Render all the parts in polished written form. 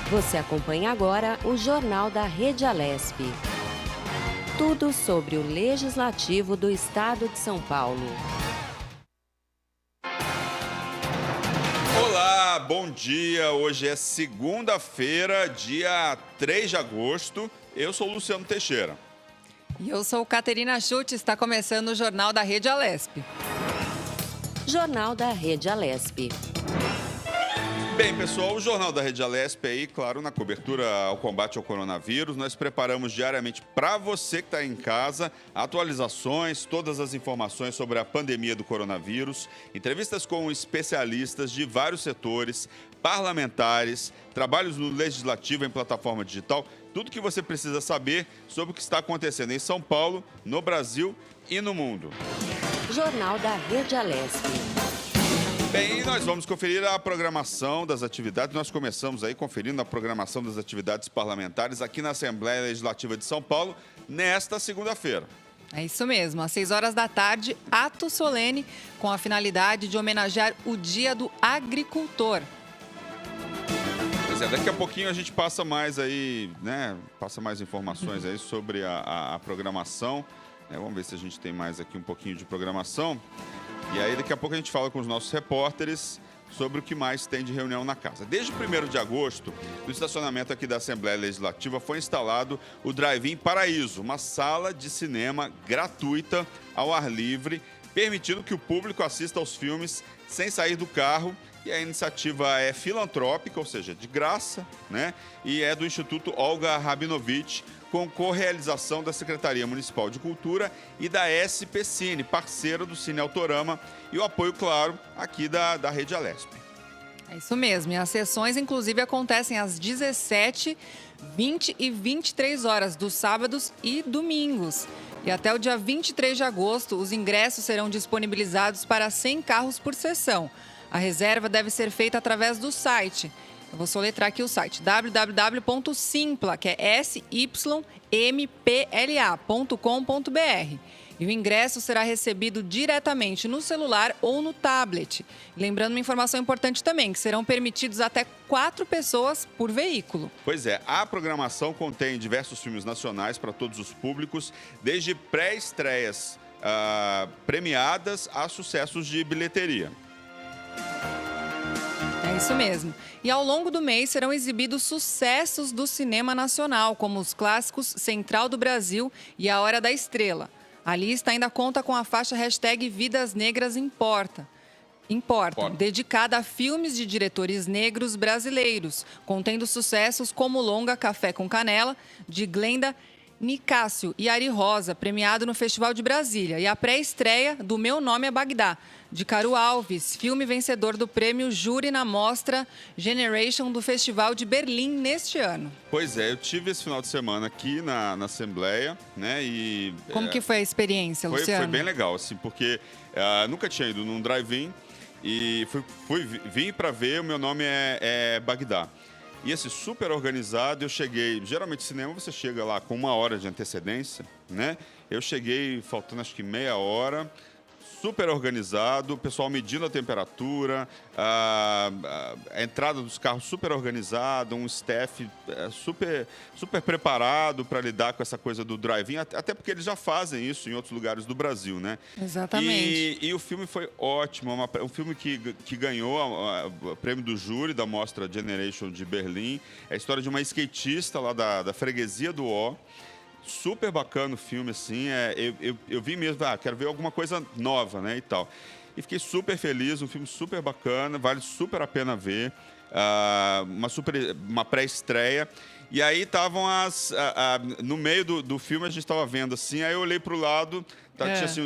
Você acompanha agora o Jornal da Rede Alesp. Tudo sobre o Legislativo do Estado de São Paulo. Olá, bom dia. Hoje é segunda-feira, dia 3 de agosto. Eu sou o Luciano Teixeira. E eu sou Caterina Schutt, está começando o Jornal da Rede Alesp. Jornal da Rede Alesp. Bem, pessoal, o Jornal da Rede Alesp aí, claro, na cobertura ao combate ao coronavírus, nós preparamos diariamente para você que está em casa atualizações, todas as informações sobre a pandemia do coronavírus, entrevistas com especialistas de vários setores, parlamentares, trabalhos no Legislativo em plataforma digital, tudo que você precisa saber sobre o que está acontecendo em São Paulo, no Brasil e no mundo. Jornal da Rede Alesp. Bem, nós vamos conferir a programação das atividades. Nós começamos aí conferindo a programação das atividades parlamentares aqui na Assembleia Legislativa de São Paulo, nesta segunda-feira. É isso mesmo, às 6 horas da tarde, ato solene com a finalidade de homenagear o Dia do Agricultor. Pois é, daqui a pouquinho a gente passa mais aí, né? Passa mais informações aí sobre a programação. Vamos ver se a gente tem mais aqui um pouquinho de programação. E aí, daqui a pouco a gente fala com os nossos repórteres sobre o que mais tem de reunião na casa. Desde o 1º de agosto, no estacionamento aqui da Assembleia Legislativa, foi instalado o Drive-In Paraíso, uma sala de cinema gratuita ao ar livre, permitindo que o público assista aos filmes sem sair do carro. E a iniciativa é filantrópica, ou seja, de graça, né? E é do Instituto Olga Rabinovich, com correalização da Secretaria Municipal de Cultura e da SP Cine, parceira do Cine Autorama, e o apoio, claro, aqui da Rede Alesp. É isso mesmo, e as sessões, inclusive, acontecem às 17, 20 e 23 horas, dos sábados e domingos. E até o dia 23 de agosto, os ingressos serão disponibilizados para 100 carros por sessão. A reserva deve ser feita através do site. Eu vou soletrar aqui o site, www.simpla, que é sympla.com.br. E o ingresso será recebido diretamente no celular ou no tablet. Lembrando uma informação importante também, que serão permitidos até 4 pessoas por veículo. Pois é, a programação contém diversos filmes nacionais para todos os públicos, desde pré-estreias premiadas a sucessos de bilheteria. É isso mesmo. E ao longo do mês serão exibidos sucessos do cinema nacional, como os clássicos Central do Brasil e A Hora da Estrela. A lista ainda conta com a faixa hashtag Vidas Negras Importam, dedicada a filmes de diretores negros brasileiros, contendo sucessos como o longa Café com Canela, de Glenda Nicásio e Ari Rosa, premiado no Festival de Brasília. E a pré-estreia do Meu Nome é Bagdá, de Caro Alves, filme vencedor do prêmio Júri na Mostra Generation do Festival de Berlim neste ano. Pois é, eu tive esse final de semana aqui na Assembleia, né? E como que foi a experiência, Luciano? Foi bem legal, assim, porque nunca tinha ido num drive-in e vim para ver. O Meu Nome é Bagdá. E assim, super organizado, eu cheguei... Geralmente, cinema, você chega lá com 1 hora de antecedência, né? Eu cheguei faltando, acho que meia hora, super organizado, o pessoal medindo a temperatura, a entrada dos carros super organizada, um staff super preparado para lidar com essa coisa do drive-in, até porque eles já fazem isso em outros lugares do Brasil, né? Exatamente. E o filme foi ótimo, um filme que ganhou o prêmio do júri da Mostra Generation de Berlim. É a história de uma skatista lá da freguesia do Ó. Super bacana o filme, assim, eu vi mesmo, quero ver alguma coisa nova, né, e tal. E fiquei super feliz, um filme super bacana, vale super a pena ver, uma pré-estreia. E aí estavam no meio do filme, a gente estava vendo assim, aí eu olhei para o lado,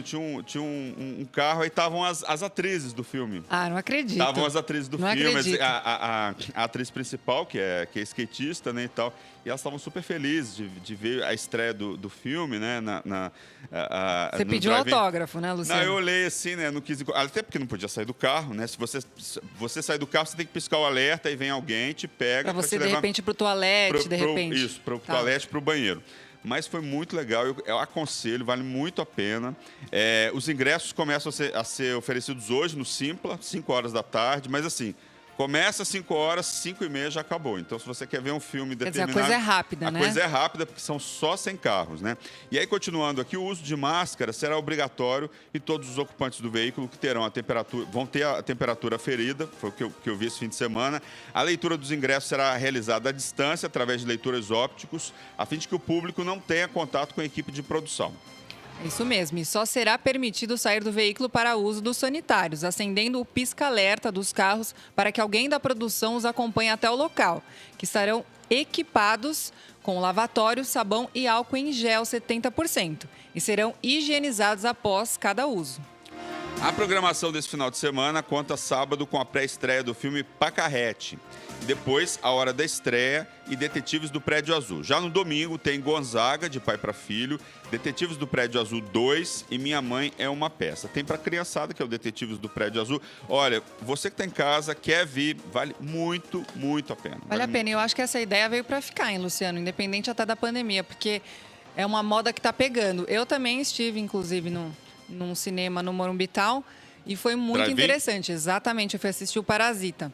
tinha um carro, aí estavam as atrizes do filme. Ah, não acredito. Estavam as atrizes do filme, acredito. A atriz principal, que é skatista, né, e tal. E elas estavam super felizes de ver a estreia do filme, né? Você pediu autógrafo, né, Luciano? Não, eu olhei assim, né? Não quis, até porque não podia sair do carro, né? Se você sair do carro, você tem que piscar o alerta e vem alguém, te pega. Pra você, de repente, pro toalete, de repente. Isso, pro toalete, pro banheiro. Mas foi muito legal, eu aconselho, vale muito a pena. Os ingressos começam a ser oferecidos hoje no Simpla, 5 horas da tarde, mas assim, Começa às 5 horas, 5h30 já acabou. Então, se você quer ver um filme determinado... Quer dizer, a coisa é rápida, né? A coisa é rápida, porque são só 100 carros, né? E aí, continuando aqui, o uso de máscara será obrigatório e todos os ocupantes do veículo que terão a temperatura, vão ter a temperatura aferida, foi o que eu vi esse fim de semana. A leitura dos ingressos será realizada à distância, através de leitores ópticos, a fim de que o público não tenha contato com a equipe de produção. Isso mesmo, e só será permitido sair do veículo para uso dos sanitários, acendendo o pisca-alerta dos carros para que alguém da produção os acompanhe até o local, que estarão equipados com lavatório, sabão e álcool em gel 70% e serão higienizados após cada uso. A programação desse final de semana conta sábado com a pré-estreia do filme Pacarrete. Depois, a hora da estreia e Detetives do Prédio Azul. Já no domingo, tem Gonzaga, de pai para filho, Detetives do Prédio Azul 2 e Minha Mãe é uma Peça. Tem para criançada, que é o Detetives do Prédio Azul. Olha, você que está em casa, quer vir, vale muito, muito a pena. Vale a pena. E eu acho que essa ideia veio para ficar, hein, Luciano? Independente até da pandemia, porque é uma moda que está pegando. Eu também estive, inclusive, num cinema no Morumbital e foi muito interessante. Exatamente, eu fui assistir o Parasita.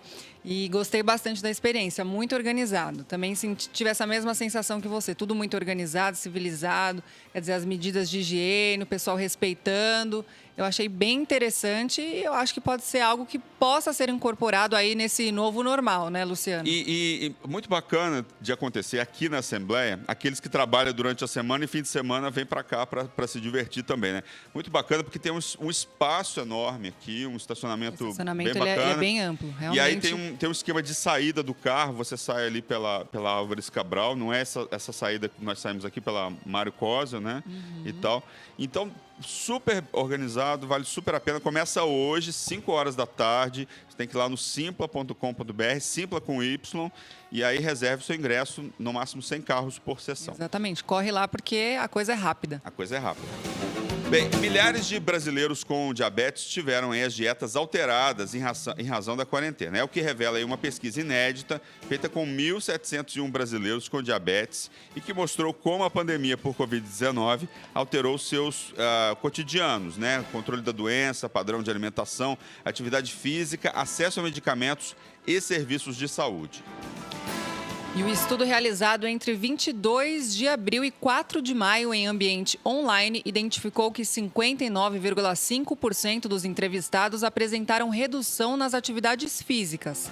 E gostei bastante da experiência, muito organizado. Também tive essa mesma sensação que você, tudo muito organizado, civilizado, quer dizer, as medidas de higiene, o pessoal respeitando. Eu achei bem interessante e eu acho que pode ser algo que possa ser incorporado aí nesse novo normal, né, Luciano? E muito bacana de acontecer aqui na Assembleia, aqueles que trabalham durante a semana e fim de semana vêm para cá para se divertir também, né? Muito bacana porque tem um espaço enorme aqui, um estacionamento bem bacana. Ele é bem amplo, realmente. E aí tem um esquema de saída do carro, você sai ali pela Álvares Cabral, não é essa saída que nós saímos aqui pela Mário Cosio, né? E tal. Então, super organizado, vale super a pena. Começa hoje, 5 horas da tarde. Você tem que ir lá no simpla.com.br, Simpla com Y, e aí reserve o seu ingresso, no máximo 100 carros por sessão. Exatamente. Corre lá porque a coisa é rápida. A coisa é rápida. Bem, milhares de brasileiros com diabetes tiveram as dietas alteradas em razão da quarentena. É o que revela aí uma pesquisa inédita feita com 1.701 brasileiros com diabetes e que mostrou como a pandemia por Covid-19 alterou seus cotidianos, né? Controle da doença, padrão de alimentação, atividade física, acesso a medicamentos e serviços de saúde. E o estudo realizado entre 22 de abril e 4 de maio em ambiente online identificou que 59,5% dos entrevistados apresentaram redução nas atividades físicas.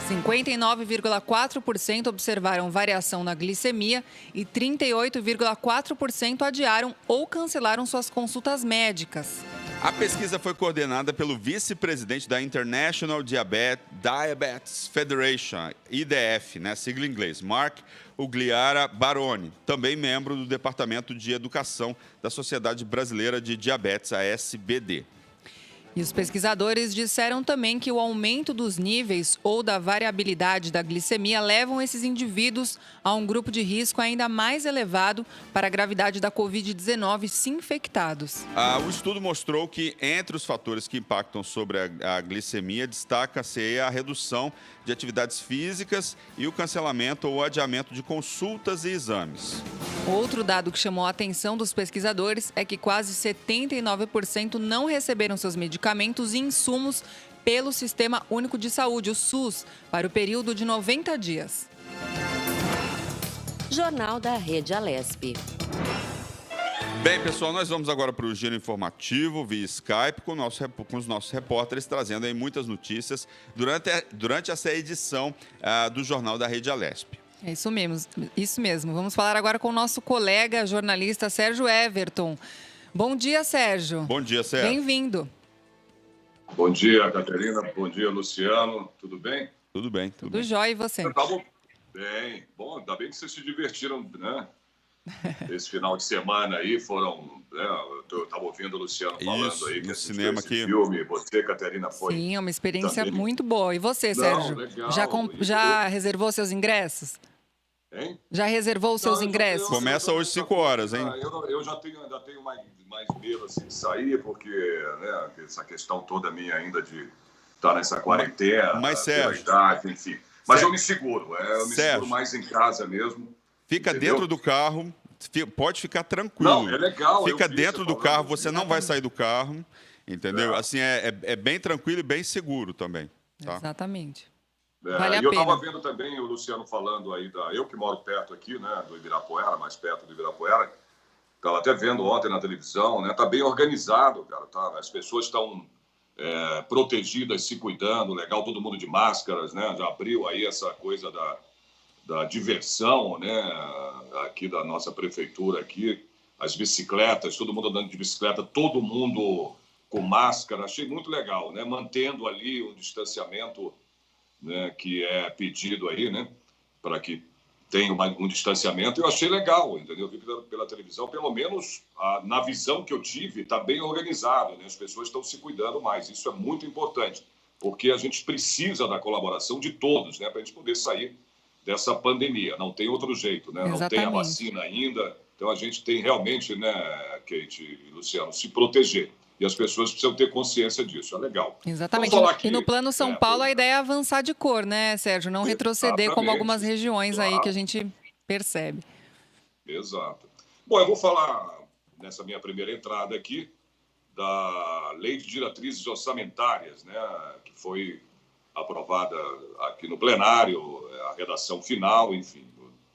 59,4% observaram variação na glicemia e 38,4% adiaram ou cancelaram suas consultas médicas. A pesquisa foi coordenada pelo vice-presidente da International Diabetes Federation, IDF, né, sigla em inglês, Mark Ugliara Baroni, também membro do Departamento de Educação da Sociedade Brasileira de Diabetes, a SBD. E os pesquisadores disseram também que o aumento dos níveis ou da variabilidade da glicemia levam esses indivíduos a um grupo de risco ainda mais elevado para a gravidade da Covid-19 se infectados. O estudo mostrou que entre os fatores que impactam sobre a glicemia, destaca-se a redução de atividades físicas e o cancelamento ou adiamento de consultas e exames. Outro dado que chamou a atenção dos pesquisadores é que quase 79% não receberam seus medicamentos e insumos pelo Sistema Único de Saúde, o SUS, para o período de 90 dias. Jornal da Rede Alesp. Bem, pessoal, nós vamos agora para o giro informativo via Skype com os nossos repórteres, trazendo aí muitas notícias durante essa edição do Jornal da Rede Alesp. É isso mesmo. Vamos falar agora com o nosso colega jornalista Sérgio Everton. Bom dia, Sérgio. Bom dia, Sérgio. Bem-vindo. Bom dia, Caterina. Bom dia, Luciano. Tudo bem? Tudo bem. Tudo jóia, e você? Bem. Bom, ainda bem que vocês se divertiram, né? Esse final de semana aí foram... Né? Eu estava ouvindo o Luciano falando aí que no cinema aqui. Filme. Você, Caterina, foi... Sim, é uma experiência também muito boa. E você, Sérgio? Legal. Já reservou seus ingressos? Hein? Já reservou os seus ingressos? Começa hoje 5 horas, hein? Eu ainda tenho mais medo assim, de sair, porque né, essa questão toda minha ainda de estar nessa quarentena, mas Sérgio, idade, enfim. Mas Sérgio, eu me seguro, seguro mais em casa mesmo. Fica entendeu? Dentro do carro, pode ficar tranquilo. Não, é legal. Fica dentro do carro, você não vai sair do carro, entendeu? É. Assim, é bem tranquilo e bem seguro também. Tá? Exatamente. Vale a eu pena. estava vendo também o Luciano falando aí, eu que moro perto aqui, né, do Ibirapuera, mais perto do Ibirapuera, estava até vendo ontem na televisão, né, tá bem organizado, cara, tá? As pessoas estão protegidas, se cuidando, legal, todo mundo de máscaras, né, já abriu aí essa coisa da diversão, né, aqui da nossa prefeitura aqui, as bicicletas, todo mundo andando de bicicleta, todo mundo com máscara, achei muito legal, né, mantendo ali o distanciamento, né, que é pedido aí, né, para que tenha um distanciamento. Eu achei legal, entendeu? Eu vi pela televisão, pelo menos na visão que eu tive, está bem organizado, né? As pessoas estão se cuidando mais. Isso é muito importante, porque a gente precisa da colaboração de todos, né, para a gente poder sair dessa pandemia. Não tem outro jeito, né? Não tem a vacina ainda. Então a gente tem realmente, né, Kate e Luciano, se proteger. E as pessoas precisam ter consciência disso. É legal. Exatamente. E no Plano São Paulo, a ideia é avançar de cor, né, Sérgio? Não retroceder como algumas regiões aí que a gente percebe. Exato. Bom, eu vou falar, nessa minha primeira entrada aqui, da Lei de Diretrizes Orçamentárias, né, que foi aprovada aqui no plenário, a redação final, enfim,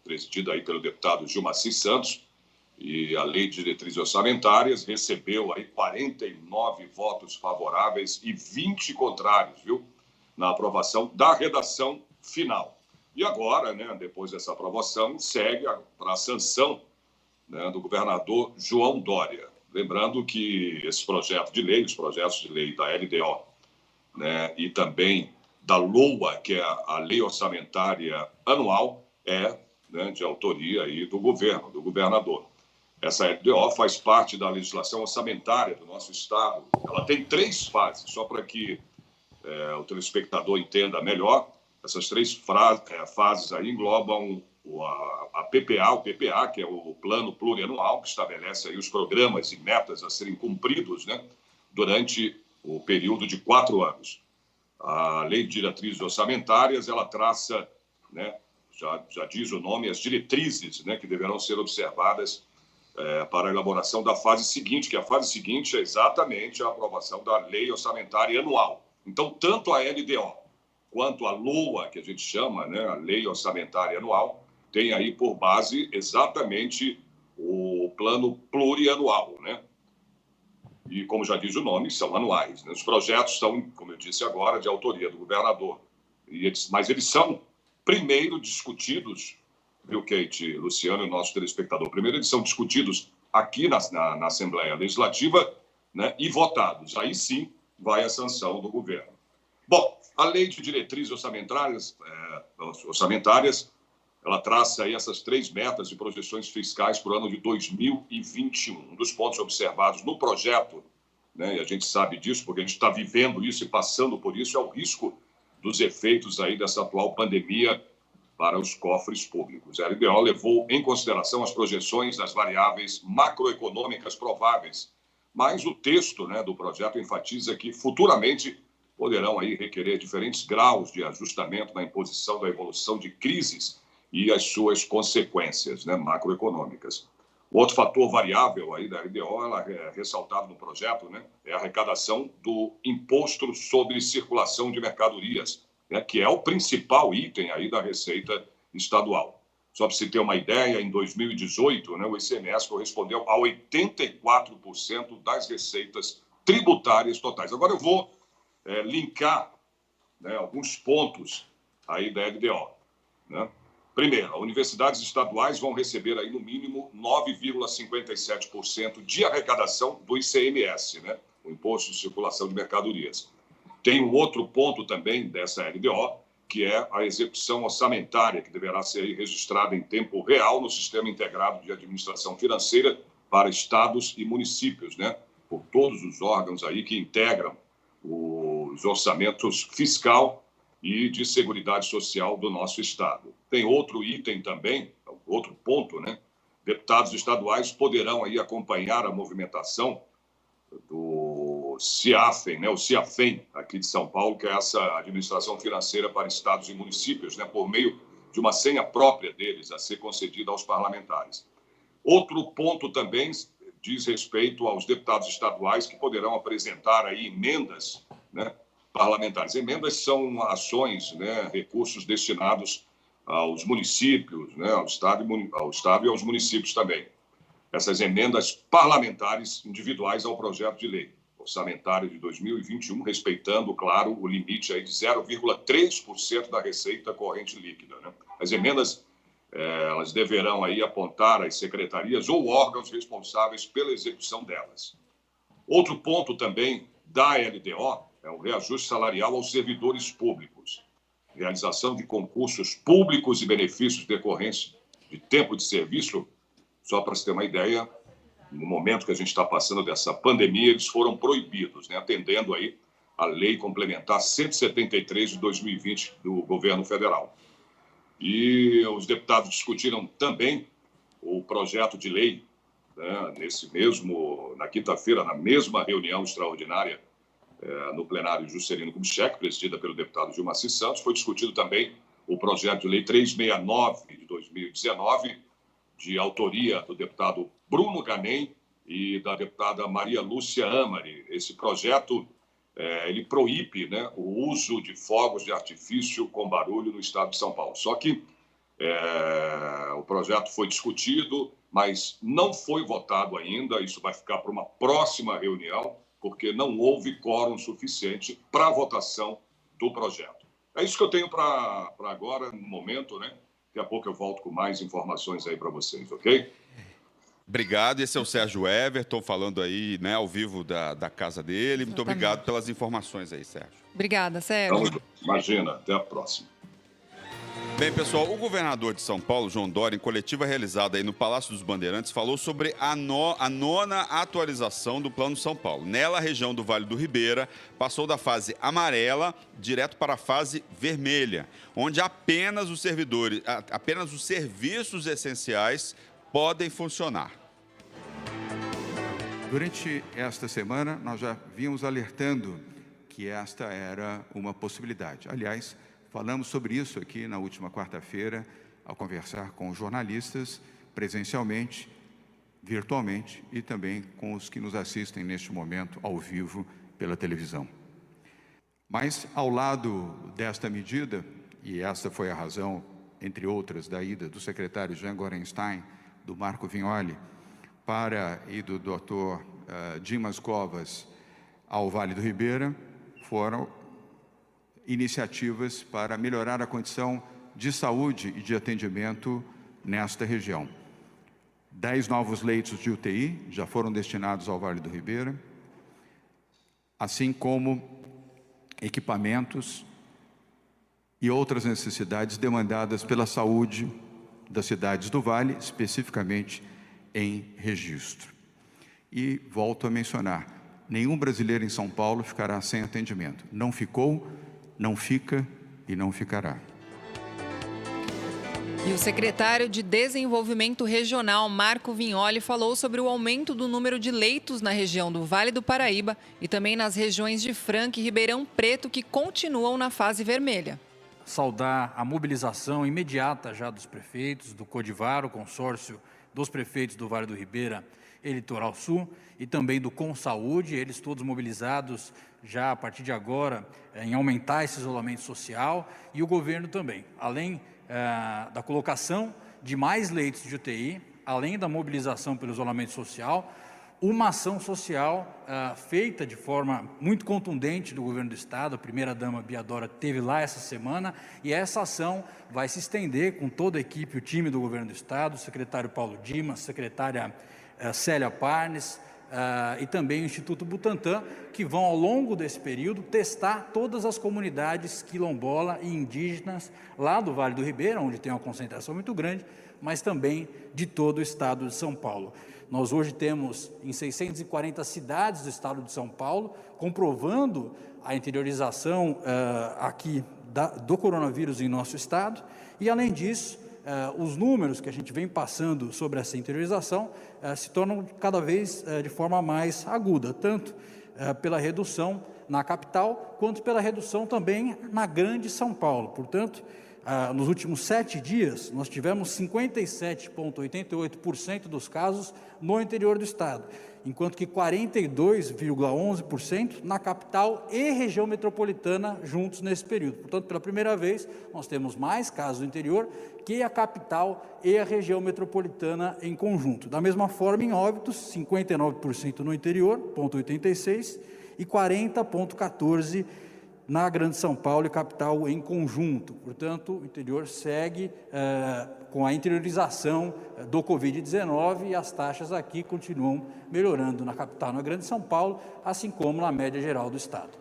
presidida aí pelo deputado Gilmacir Santos. E a Lei de Diretrizes Orçamentárias recebeu aí 49 votos favoráveis e 20 contrários, viu? Na aprovação da redação final. E agora, né, depois dessa aprovação, segue para a sanção, né, do governador João Dória. Lembrando que esse projeto de lei, os projetos de lei da LDO, né, e também da LOA, que é a Lei Orçamentária Anual, né, de autoria aí do governo, do governador. Essa LDO faz parte da legislação orçamentária do nosso Estado. Ela tem 3 fases, só para que o telespectador entenda melhor. Essas 3 fases aí englobam a PPA, o PPA, que é o Plano Plurianual, que estabelece aí os programas e metas a serem cumpridos, né, durante o período de 4 anos. A Lei de Diretrizes Orçamentárias, ela traça, né, já diz o nome, as diretrizes, né, que deverão ser observadas para a elaboração da fase seguinte, que a fase seguinte é exatamente a aprovação da Lei Orçamentária Anual. Então, tanto a LDO quanto a LOA, que a gente chama, né, a Lei Orçamentária Anual, tem aí por base exatamente o Plano Plurianual, né? E, como já diz o nome, são anuais, né? Os projetos são, como eu disse agora, de autoria do governador. Mas eles são, primeiro, discutidos, viu, Kate, Luciano e nosso telespectador, primeiro eles são discutidos aqui na Assembleia Legislativa, né, e votados. Aí sim vai a sanção do governo. Bom, a Lei de Diretrizes Orçamentárias, ela traça aí essas 3 metas e projeções fiscais para o ano de 2021. Um dos pontos observados no projeto, né, e a gente sabe disso porque a gente está vivendo isso e passando por isso, é o risco dos efeitos aí dessa atual pandemia para os cofres públicos. A LDO levou em consideração as projeções das variáveis macroeconômicas prováveis, mas o texto, né, do projeto enfatiza que futuramente poderão aí requerer diferentes graus de ajustamento na imposição da evolução de crises e as suas consequências, né, macroeconômicas. O outro fator variável aí da LDO, ela é ressaltado no projeto, né, é a arrecadação do Imposto sobre Circulação de Mercadorias, né, que é o principal item aí da Receita Estadual. Só para você ter uma ideia, em 2018, né, o ICMS correspondeu a 84% das receitas tributárias totais. Agora eu vou linkar, né, alguns pontos aí da LDO, né? Primeiro, universidades estaduais vão receber aí no mínimo 9,57% de arrecadação do ICMS, né, o Imposto de Circulação de Mercadorias. Tem um outro ponto também dessa LDO, que é a execução orçamentária, que deverá ser registrada em tempo real no Sistema Integrado de Administração Financeira para estados e municípios, né, por todos os órgãos aí que integram os orçamentos fiscal e de seguridade social do nosso estado. Tem outro item também, outro ponto, né? Deputados estaduais poderão aí acompanhar a movimentação do CIAFEM, né? O CIAFEM aqui de São Paulo, que é essa administração financeira para estados e municípios, né? Por meio de uma senha própria deles a ser concedida aos parlamentares. Outro ponto também diz respeito aos deputados estaduais que poderão apresentar aí emendas, né, parlamentares. Emendas são ações, né, recursos destinados aos municípios, né, ao Estado e aos municípios também. Essas emendas parlamentares individuais ao projeto de lei orçamentário de 2021, respeitando, claro, o limite aí de 0,3% da receita corrente líquida, né? As emendas, elas deverão aí apontar as secretarias ou órgãos responsáveis pela execução delas. Outro ponto também da LDO é o reajuste salarial aos servidores públicos, realização de concursos públicos e benefícios decorrentes de tempo de serviço. Só para você ter uma ideia, no momento que a gente está passando dessa pandemia, eles foram proibidos, né, atendendo aí a Lei Complementar 173 de 2020 do governo federal. E os deputados discutiram também o projeto de lei, né, na quinta-feira, na mesma reunião extraordinária no plenário Juscelino Kubitschek, presidida pelo deputado Gilmacir Santos, foi discutido também o projeto de lei 369 de 2019, de autoria do deputado Bruno Ganem e da deputada Maria Lúcia Amari. Esse projeto, ele proíbe, né, o uso de fogos de artifício com barulho no estado de São Paulo. Só que o projeto foi discutido, mas não foi votado ainda. Isso vai ficar para uma próxima reunião, porque não houve quórum suficiente para a votação do projeto. É isso que eu tenho para agora, no momento, né? Daqui a pouco eu volto com mais informações aí para vocês, ok? Obrigado. Esse é o Sérgio Everton, falando aí, né, ao vivo da casa dele. Muito obrigado pelas informações aí, Sérgio. Obrigada, Sérgio. Então, imagina, até a próxima. Bem, pessoal, o governador de São Paulo, João Dória, em coletiva realizada aí no Palácio dos Bandeirantes, falou sobre a nona atualização do Plano São Paulo. Nela, a região do Vale do Ribeira passou da fase amarela direto para a fase vermelha, onde apenas os serviços essenciais podem funcionar. Durante esta semana, nós já vínhamos alertando que esta era uma possibilidade. Aliás, falamos sobre isso aqui na última quarta-feira, ao conversar com jornalistas, presencialmente, virtualmente e também com os que nos assistem neste momento ao vivo pela televisão. Mas, ao lado desta medida, e esta foi a razão, entre outras, da ida do secretário Jean Gorenstein, do Marco Vignoli, e do Dr. Dimas Covas ao Vale do Ribeira, foram iniciativas para melhorar a condição de saúde e de atendimento nesta região. 10 novos leitos de UTI já foram destinados ao Vale do Ribeira, assim como equipamentos e outras necessidades demandadas pela saúde das cidades do Vale, especificamente em Registro. E volto a mencionar, nenhum brasileiro em São Paulo ficará sem atendimento. Não ficou, não fica e não ficará. E o secretário de Desenvolvimento Regional, Marco Vignoli, falou sobre o aumento do número de leitos na região do Vale do Paraíba e também nas regiões de Franca e Ribeirão Preto, que continuam na fase vermelha. Saudar a mobilização imediata já dos prefeitos, do Codivar, o consórcio dos prefeitos do Vale do Ribeira e Litoral Sul, e também do Consaúde, eles todos mobilizados já a partir de agora em aumentar esse isolamento social, e o governo também, além da colocação de mais leitos de UTI, além da mobilização pelo isolamento social, uma ação social feita de forma muito contundente do governo do Estado. A primeira-dama Bia Dora esteve lá essa semana, e essa ação vai se estender com toda a equipe, o time do governo do Estado, o secretário Paulo Dimas, secretária Célia Parnes, e também o Instituto Butantan, que vão, ao longo desse período, testar todas as comunidades quilombola e indígenas lá do Vale do Ribeira, onde tem uma concentração muito grande, mas também de todo o estado de São Paulo. Nós hoje temos em 640 cidades do estado de São Paulo, comprovando a interiorização aqui do coronavírus em nosso estado, e além disso, os números que a gente vem passando sobre essa interiorização se tornam cada vez de forma mais aguda, tanto pela redução na capital, quanto pela redução também na grande São Paulo. Portanto, nos últimos 7 dias, nós tivemos 57,88% dos casos no interior do estado, enquanto que 42,11% na capital e região metropolitana juntos nesse período. Portanto, pela primeira vez, nós temos mais casos no interior que a capital e a região metropolitana em conjunto. Da mesma forma, em óbitos, 59% no interior, 0,86%, e 40,14% na Grande São Paulo e capital em conjunto. Portanto, o interior segue com a interiorização do Covid-19 e as taxas aqui continuam melhorando na capital, na Grande São Paulo, assim como na média geral do estado.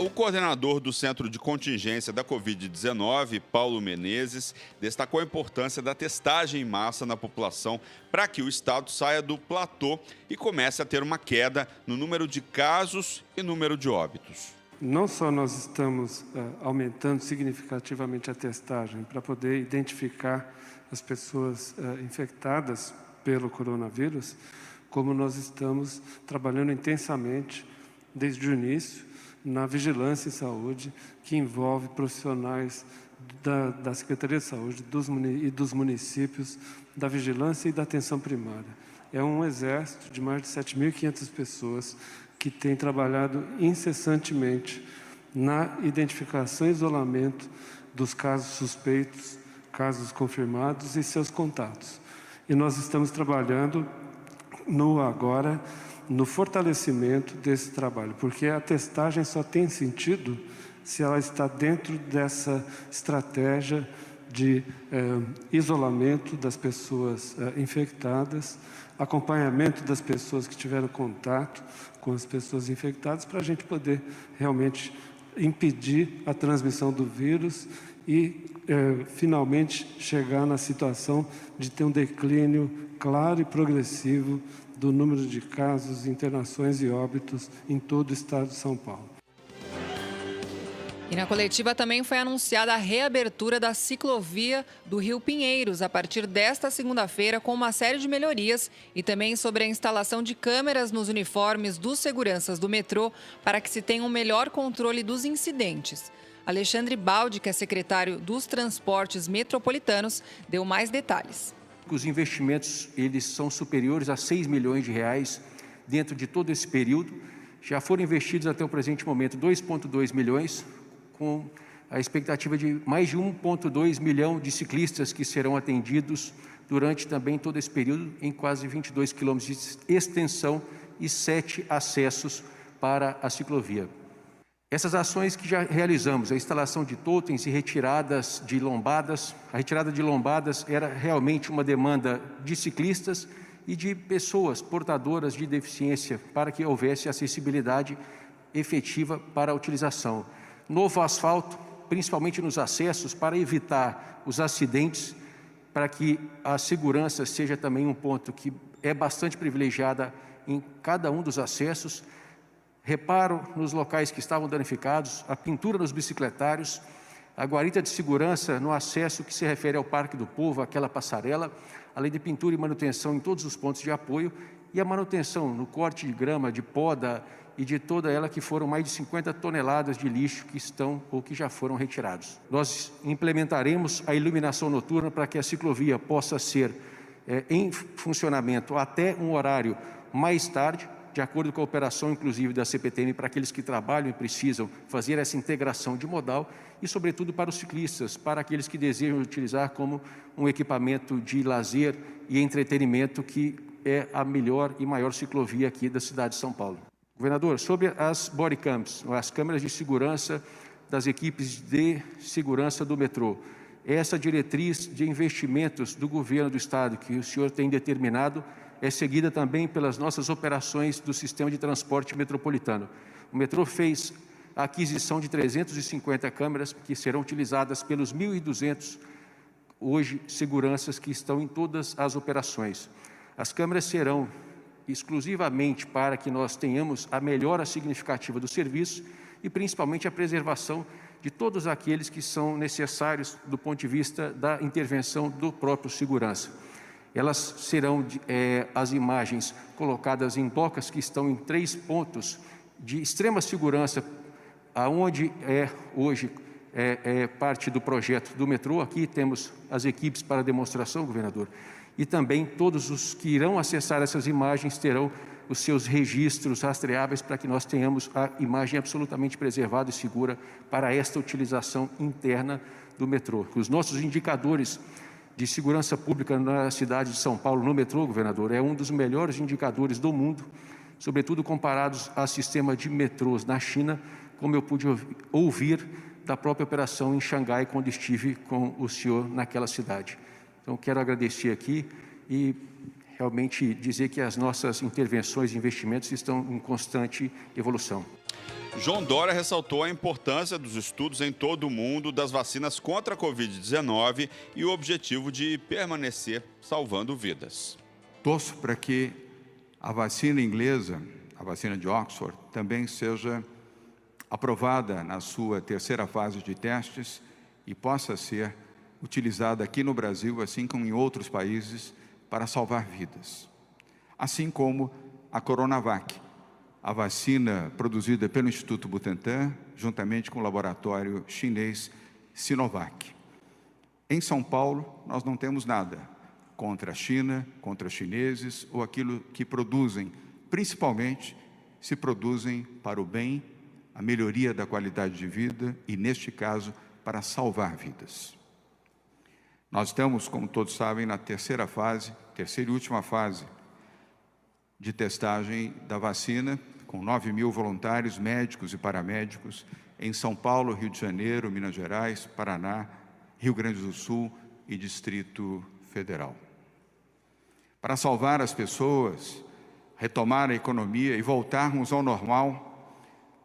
O coordenador do Centro de Contingência da Covid-19, Paulo Menezes, destacou a importância da testagem em massa na população para que o estado saia do platô e comece a ter uma queda no número de casos e número de óbitos. Não só nós estamos aumentando significativamente a testagem para poder identificar as pessoas infectadas pelo coronavírus, como nós estamos trabalhando intensamente desde o início na vigilância em saúde, que envolve profissionais da Secretaria de Saúde e dos municípios, da vigilância e da atenção primária. É um exército de mais de 7.500 pessoas que tem trabalhado incessantemente na identificação e isolamento dos casos suspeitos, casos confirmados e seus contatos. E nós estamos trabalhando agora no fortalecimento desse trabalho, porque a testagem só tem sentido se ela está dentro dessa estratégia de isolamento das pessoas infectadas, acompanhamento das pessoas que tiveram contato com as pessoas infectadas, para a gente poder realmente impedir a transmissão do vírus e finalmente chegar na situação de ter um declínio claro e progressivo do número de casos, internações e óbitos em todo o estado de São Paulo. E na coletiva também foi anunciada a reabertura da ciclovia do Rio Pinheiros a partir desta segunda-feira, com uma série de melhorias, e também sobre a instalação de câmeras nos uniformes dos seguranças do metrô para que se tenha um melhor controle dos incidentes. Alexandre Baldi, que é secretário dos Transportes Metropolitanos, deu mais detalhes. Os investimentos eles são superiores a 6 milhões de reais dentro de todo esse período. Já foram investidos até o presente momento 2,2 milhões, com a expectativa de mais de 1,2 milhão de ciclistas que serão atendidos durante também todo esse período, em quase 22 quilômetros de extensão e 7 acessos para a ciclovia. Essas ações que já realizamos, a instalação de totens e retiradas de lombadas, a retirada de lombadas era realmente uma demanda de ciclistas e de pessoas portadoras de deficiência para que houvesse acessibilidade efetiva para a utilização. Novo asfalto, principalmente nos acessos, para evitar os acidentes, para que a segurança seja também um ponto que é bastante privilegiada em cada um dos acessos. Reparo nos locais que estavam danificados, a pintura nos bicicletários, a guarita de segurança no acesso que se refere ao Parque do Povo, aquela passarela, além de pintura e manutenção em todos os pontos de apoio e a manutenção no corte de grama, de poda e de toda ela, que foram mais de 50 toneladas de lixo que estão ou que já foram retirados. Nós implementaremos a iluminação noturna para que a ciclovia possa ser em funcionamento até um horário mais tarde, de acordo com a operação, inclusive, da CPTM, para aqueles que trabalham e precisam fazer essa integração de modal e, sobretudo, para os ciclistas, para aqueles que desejam utilizar como um equipamento de lazer e entretenimento, que é a melhor e maior ciclovia aqui da cidade de São Paulo. Governador, sobre as bodycams, as câmeras de segurança das equipes de segurança do metrô, essa diretriz de investimentos do governo do estado que o senhor tem determinado é seguida também pelas nossas operações do sistema de transporte metropolitano. O metrô fez a aquisição de 350 câmeras que serão utilizadas pelos 1.200 hoje seguranças que estão em todas as operações. As câmeras serão exclusivamente para que nós tenhamos a melhora significativa do serviço e principalmente a preservação de todos aqueles que são necessários do ponto de vista da intervenção do próprio segurança. Elas serão as imagens colocadas em docas que estão em 3 pontos de extrema segurança, aonde hoje parte do projeto do metrô. Aqui temos as equipes para demonstração, governador, e também todos os que irão acessar essas imagens terão os seus registros rastreáveis para que nós tenhamos a imagem absolutamente preservada e segura para esta utilização interna do metrô. Os nossos indicadores de segurança pública na cidade de São Paulo, no metrô, governador, é um dos melhores indicadores do mundo, sobretudo comparados ao sistema de metrôs na China, como eu pude ouvir da própria operação em Xangai, quando estive com o senhor naquela cidade. Então, quero agradecer aqui e realmente dizer que as nossas intervenções e investimentos estão em constante evolução. João Dória ressaltou a importância dos estudos em todo o mundo das vacinas contra a Covid-19 e o objetivo de permanecer salvando vidas. Torço para que a vacina inglesa, a vacina de Oxford, também seja aprovada na sua terceira fase de testes e possa ser utilizada aqui no Brasil, assim como em outros países, para salvar vidas. Assim como a Coronavac, a vacina produzida pelo Instituto Butantan, juntamente com o laboratório chinês Sinovac. Em São Paulo, nós não temos nada contra a China, contra os chineses ou aquilo que produzem, principalmente se produzem para o bem, a melhoria da qualidade de vida e, neste caso, para salvar vidas. Nós estamos, como todos sabem, na terceira e última fase de testagem da vacina, com 9.000 voluntários, médicos e paramédicos, em São Paulo, Rio de Janeiro, Minas Gerais, Paraná, Rio Grande do Sul e Distrito Federal. Para salvar as pessoas, retomar a economia e voltarmos ao normal,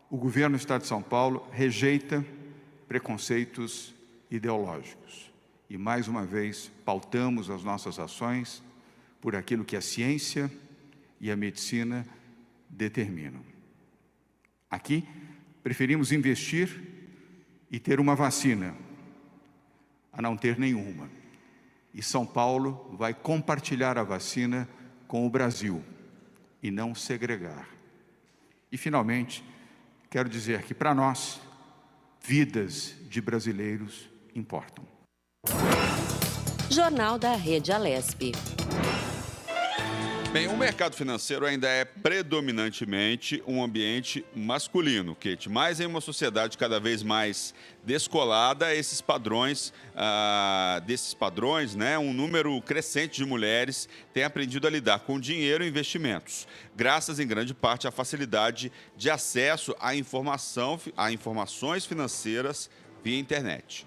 o governo do Estado de São Paulo rejeita preconceitos ideológicos. E, mais uma vez, pautamos as nossas ações por aquilo que a ciência e a medicina determinam. Aqui, preferimos investir e ter uma vacina, a não ter nenhuma. E São Paulo vai compartilhar a vacina com o Brasil e não segregar. E, finalmente, quero dizer que, para nós, vidas de brasileiros importam. Jornal da Rede Alesp. Bem, o mercado financeiro ainda é predominantemente um ambiente masculino, Kate, mas em uma sociedade cada vez mais descolada, desses padrões, né, um número crescente de mulheres tem aprendido a lidar com dinheiro e investimentos, graças em grande parte à facilidade de acesso a informações financeiras via internet.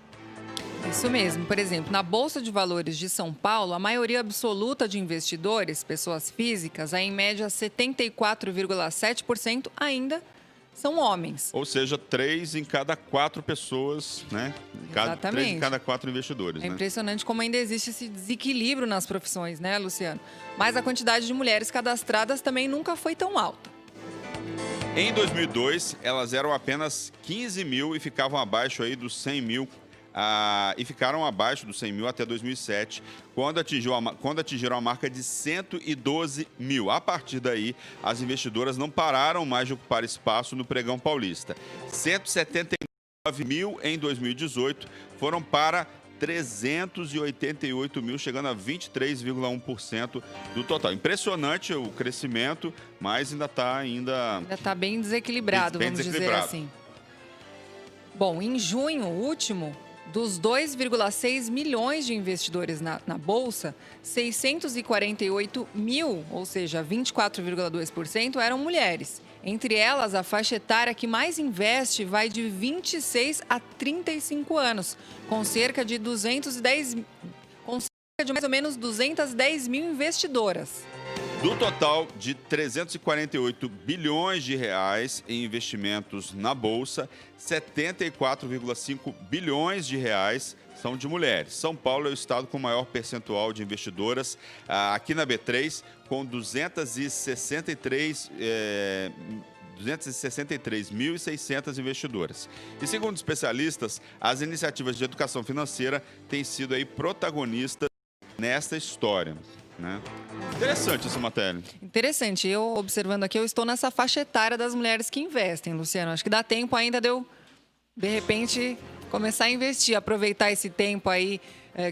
Isso mesmo. Por exemplo, na Bolsa de Valores de São Paulo, a maioria absoluta de investidores, pessoas físicas, em média 74,7% ainda são homens. Ou seja, 3 em cada 4 pessoas, né? Exatamente. 3 em cada 4 investidores. É né? impressionante como ainda existe esse desequilíbrio nas profissões, né, Luciano? Mas a quantidade de mulheres cadastradas também nunca foi tão alta. Em 2002, elas eram apenas 15 mil e ficavam abaixo aí dos 100 mil. E ficaram abaixo dos 100 mil até 2007, quando atingiram a marca de 112 mil. A partir daí, as investidoras não pararam mais de ocupar espaço no pregão paulista. 179 mil em 2018 foram para 388 mil, chegando a 23,1% do total. Impressionante o crescimento, mas ainda está bem desequilibrado, vamos dizer assim. Bom, em junho último, dos 2,6 milhões de investidores na Bolsa, 648 mil, ou seja, 24,2%, eram mulheres. Entre elas, a faixa etária que mais investe vai de 26 a 35 anos, com cerca de mais ou menos 210 mil investidoras. Do total de 348 bilhões de reais em investimentos na Bolsa, 74,5 bilhões de reais são de mulheres. São Paulo é o estado com maior percentual de investidoras aqui na B3, com 263.600 investidoras. E segundo especialistas, as iniciativas de educação financeira têm sido aí protagonistas nesta história. Né? Interessante essa matéria. Interessante. Eu, observando aqui, eu estou nessa faixa etária das mulheres que investem, Luciano. Acho que dá tempo ainda de eu, de repente, Começar a investir, aproveitar esse tempo aí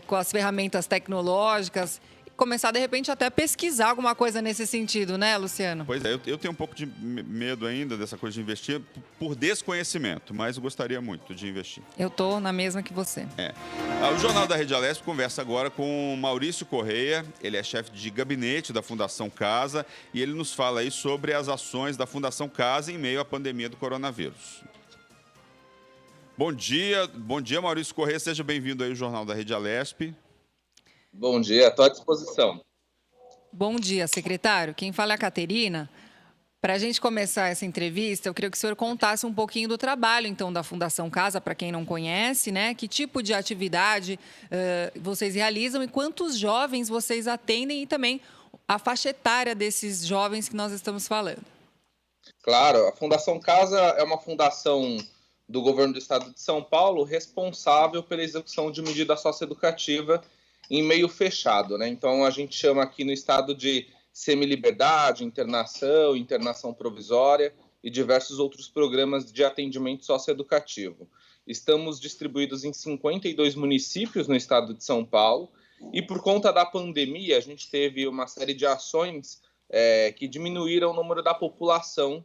com as ferramentas tecnológicas e começar, de repente, até pesquisar alguma coisa nesse sentido, né, Luciano? Pois é, eu tenho um pouco de medo ainda dessa coisa de investir por desconhecimento, mas eu gostaria muito de investir. Eu tô na mesma que você. O Jornal da Rede Alesp conversa agora com Maurício Correia, ele é chefe de gabinete da Fundação Casa e ele nos fala aí sobre as ações da Fundação Casa em meio à pandemia do coronavírus. Bom dia, Maurício Correia, seja bem-vindo aí ao Jornal da Rede Alesp. Bom dia, estou à disposição. Bom dia, secretário. Quem fala é a Caterina. Para a gente começar essa entrevista, eu queria que o senhor contasse um pouquinho do trabalho, então, da Fundação Casa, para quem não conhece, né? Que tipo de atividade vocês realizam e quantos jovens vocês atendem e também a faixa etária desses jovens que nós estamos falando. Claro, a Fundação Casa é uma fundação do governo do estado de São Paulo responsável pela execução de medida socioeducativa em meio fechado, né? Então, a gente chama aqui no estado de semiliberdade, internação provisória e diversos outros programas de atendimento socioeducativo. Estamos distribuídos em 52 municípios no estado de São Paulo e, por conta da pandemia, a gente teve uma série de ações que diminuíram o número da população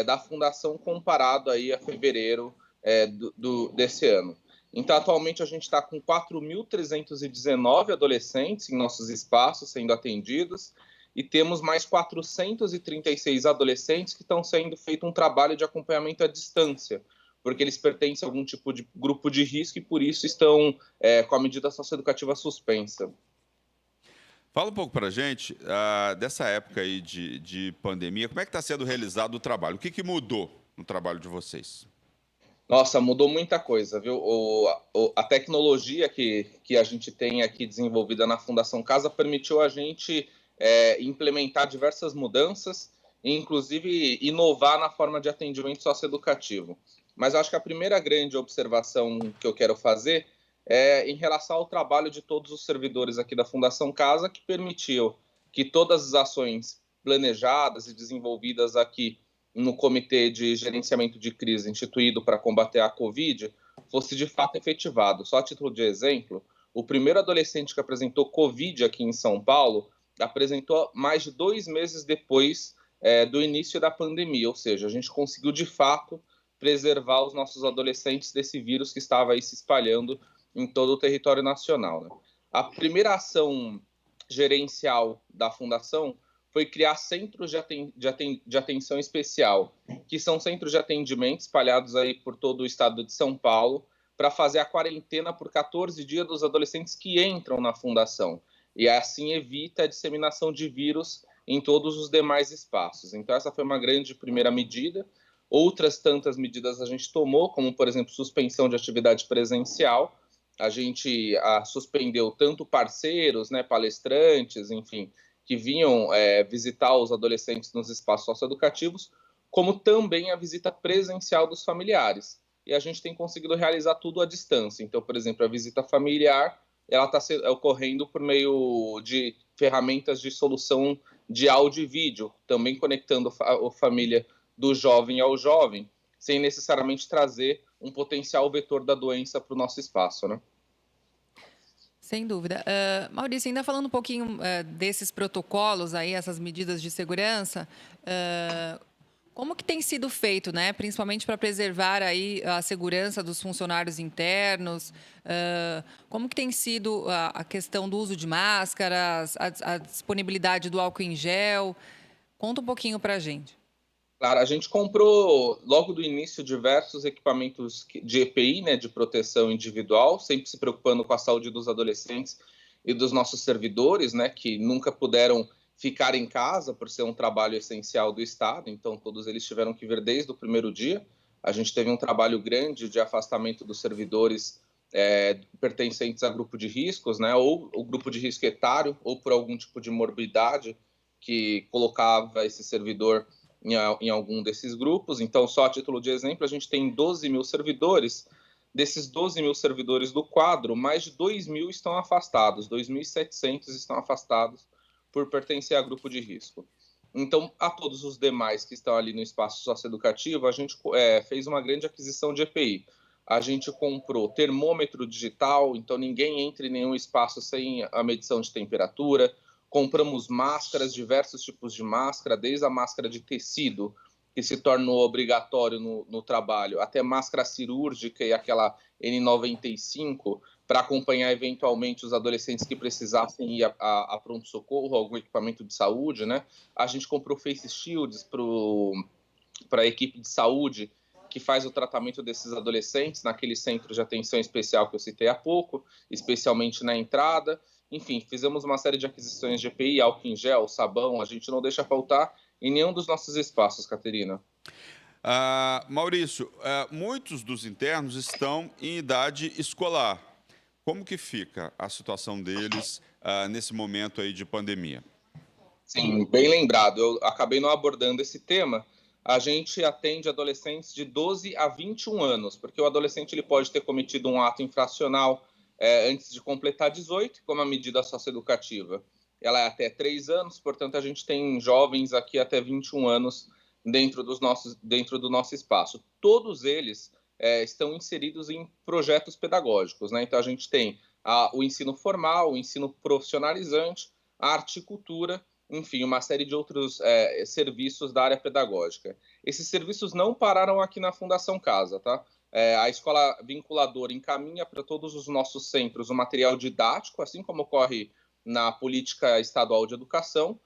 da Fundação comparado aí a fevereiro desse ano. Então, atualmente, a gente está com 4.319 adolescentes em nossos espaços sendo atendidos e temos mais 436 adolescentes que estão sendo feito um trabalho de acompanhamento à distância, porque eles pertencem a algum tipo de grupo de risco e, por isso, estão com a medida socioeducativa suspensa. Fala um pouco para a gente dessa época aí de pandemia, como é que está sendo realizado o trabalho? O que mudou no trabalho de vocês? Nossa, mudou muita coisa, viu? A tecnologia que a gente tem aqui desenvolvida na Fundação Casa permitiu a gente implementar diversas mudanças e, inclusive, inovar na forma de atendimento socioeducativo. Mas acho que a primeira grande observação que eu quero fazer em relação ao trabalho de todos os servidores aqui da Fundação Casa, que permitiu que todas as ações planejadas e desenvolvidas aqui no Comitê de Gerenciamento de Crise instituído para combater a Covid fosse de fato efetivado. Só a título de exemplo, o primeiro adolescente que apresentou Covid aqui em São Paulo apresentou mais de 2 meses depois do início da pandemia, ou seja, a gente conseguiu de fato preservar os nossos adolescentes desse vírus que estava aí se espalhando em todo o território nacional, né? A primeira ação gerencial da Fundação foi criar centros de atenção especial, que são centros de atendimento espalhados aí por todo o estado de São Paulo, para fazer a quarentena por 14 dias dos adolescentes que entram na Fundação, e assim evita a disseminação de vírus em todos os demais espaços. Então, essa foi uma grande primeira medida. Outras tantas medidas a gente tomou, como, por exemplo, suspensão de atividade presencial. A gente suspendeu tanto parceiros, né, palestrantes, enfim, que vinham visitar os adolescentes nos espaços socioeducativos, como também a visita presencial dos familiares. E a gente tem conseguido realizar tudo à distância. Então, por exemplo, a visita familiar ela está ocorrendo por meio de ferramentas de solução de áudio e vídeo, também conectando a família do jovem ao jovem, sem necessariamente trazer um potencial vetor da doença para o nosso espaço, né? Sem dúvida. Maurício, ainda falando um pouquinho desses protocolos aí, essas medidas de segurança, como que tem sido feito, né? Principalmente para preservar aí a segurança dos funcionários internos, como que tem sido a questão do uso de máscaras, a disponibilidade do álcool em gel? Conta um pouquinho para a gente. Claro, a gente comprou logo do início diversos equipamentos de EPI, né, de proteção individual, sempre se preocupando com a saúde dos adolescentes e dos nossos servidores, né, que nunca puderam ficar em casa por ser um trabalho essencial do Estado, então todos eles tiveram que vir desde o primeiro dia. A gente teve um trabalho grande de afastamento dos servidores pertencentes a grupo de riscos, né, ou o grupo de risco etário, ou por algum tipo de morbidade que colocava esse servidor em algum desses grupos. Então, só a título de exemplo, a gente tem 12 mil servidores. Desses 12 mil servidores do quadro, mais de 2 mil estão afastados, 2.700 estão afastados por pertencer a grupo de risco. Então, a todos os demais que estão ali no espaço socioeducativo, a gente fez uma grande aquisição de EPI. A gente comprou termômetro digital, então ninguém entra em nenhum espaço sem a medição de temperatura. Compramos máscaras, diversos tipos de máscara, desde a máscara de tecido, que se tornou obrigatório no trabalho, até máscara cirúrgica e aquela N95, para acompanhar eventualmente os adolescentes que precisassem ir a pronto-socorro, algum equipamento de saúde, né? A gente comprou face shields para a equipe de saúde que faz o tratamento desses adolescentes naquele centro de atenção especial que eu citei há pouco, especialmente na entrada. Enfim, fizemos uma série de aquisições de EPI, álcool em gel, sabão, a gente não deixa faltar em nenhum dos nossos espaços, Caterina. Maurício, muitos dos internos estão em idade escolar. Como que fica a situação deles nesse momento aí de pandemia? Sim, bem lembrado. Eu acabei não abordando esse tema. A gente atende adolescentes de 12 a 21 anos, porque o adolescente ele pode ter cometido um ato infracional antes de completar 18, como a medida socioeducativa. Ela é até 3 anos, portanto, a gente tem jovens aqui até 21 anos dentro do nosso espaço. Todos eles estão inseridos em projetos pedagógicos, né? Então, a gente tem o ensino formal, o ensino profissionalizante, a articultura, enfim, uma série de outros serviços da área pedagógica. Esses serviços não pararam aqui na Fundação Casa, tá? A escola vinculadora encaminha para todos os nossos centros o material didático, assim como ocorre na política estadual de educação.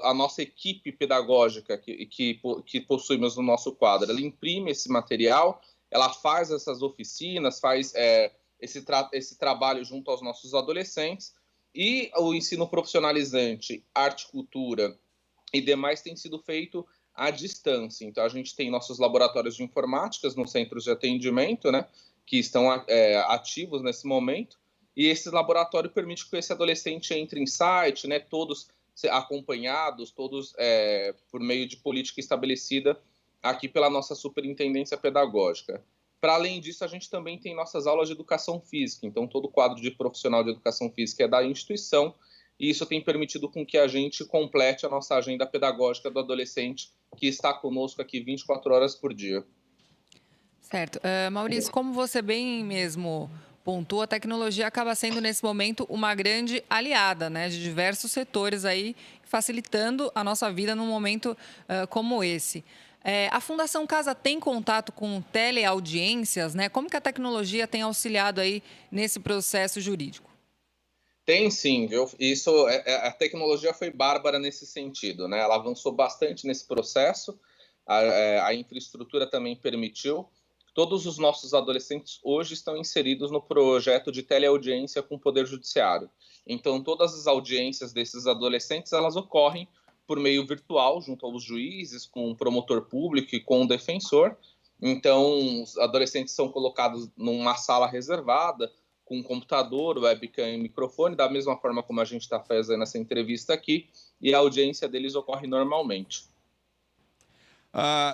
A nossa equipe pedagógica que possuímos no nosso quadro, ela imprime esse material, ela faz essas oficinas, faz esse trabalho junto aos nossos adolescentes, e o ensino profissionalizante, articultura e demais tem sido feito à distância. Então, a gente tem nossos laboratórios de informática nos centros de atendimento, né, que estão ativos nesse momento, e esse laboratório permite que esse adolescente entre em site, né, todos acompanhados, todos por meio de política estabelecida aqui pela nossa superintendência pedagógica. Para além disso, a gente também tem nossas aulas de educação física, então todo o quadro de profissional de educação física é da instituição, e isso tem permitido com que a gente complete a nossa agenda pedagógica do adolescente que está conosco aqui 24 horas por dia. Certo. Maurício, como você bem mesmo pontua, a tecnologia acaba sendo, nesse momento, uma grande aliada, né, de diversos setores aí, facilitando a nossa vida num momento como esse. A Fundação Casa tem contato com teleaudiências, né? Como que a tecnologia tem auxiliado aí nesse processo jurídico? Tem sim, viu? Isso, a tecnologia foi bárbara nesse sentido, né? Ela avançou bastante nesse processo, a infraestrutura também permitiu. Todos os nossos adolescentes hoje estão inseridos no projeto de teleaudiência com o Poder Judiciário. Então, todas as audiências desses adolescentes, elas ocorrem por meio virtual, junto aos juízes, com o promotor público e com o defensor. Então, os adolescentes são colocados numa sala reservada, com computador, webcam e microfone, da mesma forma como a gente está fazendo essa entrevista aqui, e a audiência deles ocorre normalmente.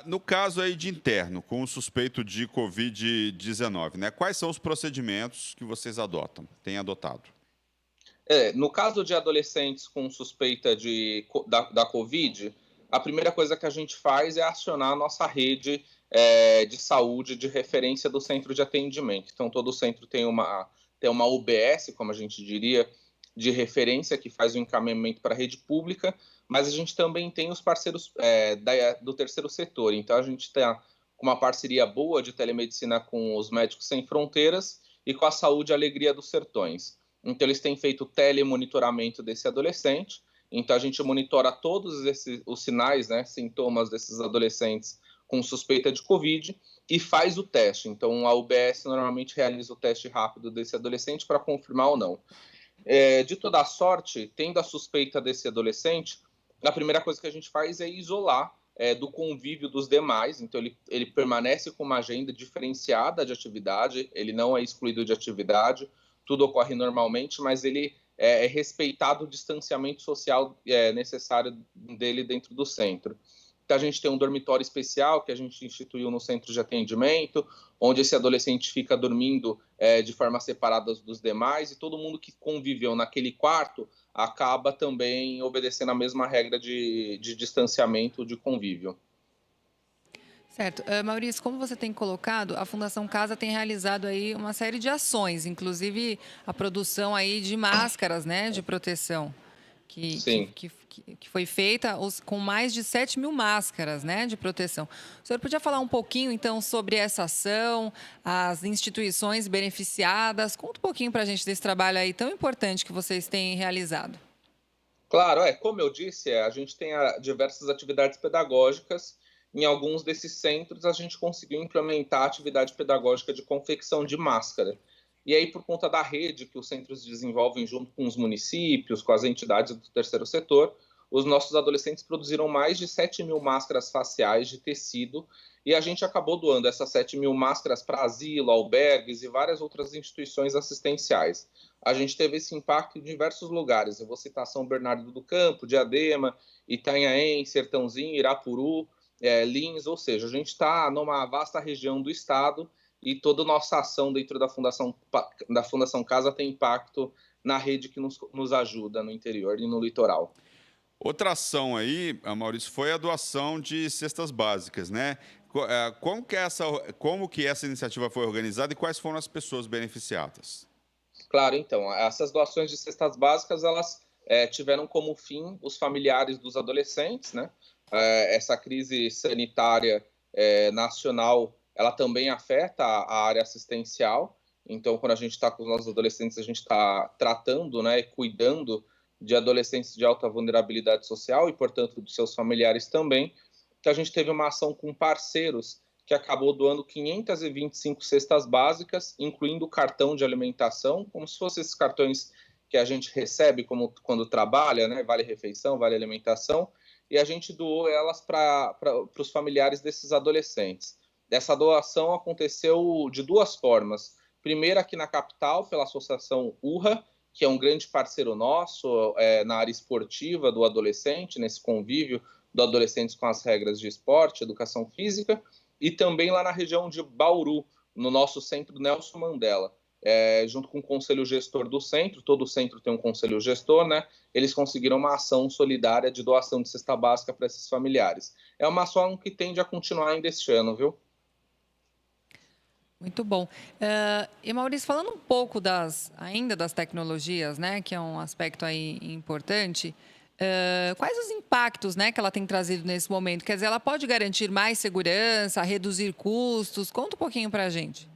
No caso aí de interno, com o suspeito de Covid-19, né, quais são os procedimentos que vocês têm adotado? No caso de adolescentes com suspeita da Covid, a primeira coisa que a gente faz é acionar a nossa rede de saúde de referência do centro de atendimento. Então, todo centro tem uma UBS, como a gente diria, de referência, que faz o encaminhamento para a rede pública, mas a gente também tem os parceiros do terceiro setor. Então, a gente tem uma parceria boa de telemedicina com os Médicos Sem Fronteiras e com a Saúde e Alegria dos Sertões. Então, eles têm feito telemonitoramento desse adolescente. Então, a gente monitora todos os sinais, né, sintomas desses adolescentes com suspeita de Covid e faz o teste. Então, a UBS normalmente realiza o teste rápido desse adolescente para confirmar ou não. De toda sorte, tendo a suspeita desse adolescente, a primeira coisa que a gente faz é isolar do convívio dos demais. Então, ele permanece com uma agenda diferenciada de atividade, ele não é excluído de atividade, tudo ocorre normalmente, mas ele é respeitado o distanciamento social necessário dele dentro do centro. Então, a gente tem um dormitório especial que a gente instituiu no centro de atendimento, onde esse adolescente fica dormindo de forma separada dos demais, e todo mundo que conviveu naquele quarto acaba também obedecendo a mesma regra de distanciamento de convívio. Certo. Maurício, como você tem colocado, a Fundação Casa tem realizado aí uma série de ações, inclusive a produção aí de máscaras, né, de proteção, Sim. que foi feita com mais de 7 mil máscaras, né, de proteção. O senhor podia falar um pouquinho, então, sobre essa ação, as instituições beneficiadas? Conta um pouquinho para a gente desse trabalho aí tão importante que vocês têm realizado. Claro, como eu disse, a gente tem diversas atividades pedagógicas. Em alguns desses centros, a gente conseguiu implementar a atividade pedagógica de confecção de máscara. E aí, por conta da rede que os centros desenvolvem junto com os municípios, com as entidades do terceiro setor, os nossos adolescentes produziram mais de 7 mil máscaras faciais de tecido e a gente acabou doando essas 7 mil máscaras para asilo, albergues e várias outras instituições assistenciais. A gente teve esse impacto em diversos lugares. Eu vou citar São Bernardo do Campo, Diadema, Itanhaém, Sertãozinho, Irapuru, Lins, ou seja, a gente está numa vasta região do estado e toda a nossa ação dentro da Fundação Casa tem impacto na rede que nos ajuda no interior e no litoral. Outra ação aí, Maurício, foi a doação de cestas básicas, né? Como que essa iniciativa foi organizada e quais foram as pessoas beneficiadas? Claro, então, essas doações de cestas básicas, elas tiveram como fim os familiares dos adolescentes, né? Essa crise sanitária nacional, ela também afeta a área assistencial. Então, quando a gente está com os nossos adolescentes, a gente está tratando, né, e cuidando de adolescentes de alta vulnerabilidade social e, portanto, dos seus familiares também. Que a gente teve uma ação com parceiros que acabou doando 525 cestas básicas, incluindo o cartão de alimentação, como se fossem esses cartões que a gente recebe como quando trabalha, né, vale refeição, vale alimentação, e a gente doou elas para os familiares desses adolescentes. Essa doação aconteceu de duas formas. Primeiro, aqui na capital, pela Associação URRA, que é um grande parceiro nosso na área esportiva do adolescente, nesse convívio do adolescente com as regras de esporte, educação física, e também lá na região de Bauru, no nosso centro Nelson Mandela. Junto com o conselho gestor do centro, todo centro tem um conselho gestor, né? Eles conseguiram uma ação solidária de doação de cesta básica para esses familiares. É uma ação que tende a continuar ainda este ano, viu? Muito bom. E Maurício, falando um pouco ainda das tecnologias, né, que é um aspecto aí importante, quais os impactos, né, que ela tem trazido nesse momento? Quer dizer, ela pode garantir mais segurança, reduzir custos? Conta um pouquinho para a gente.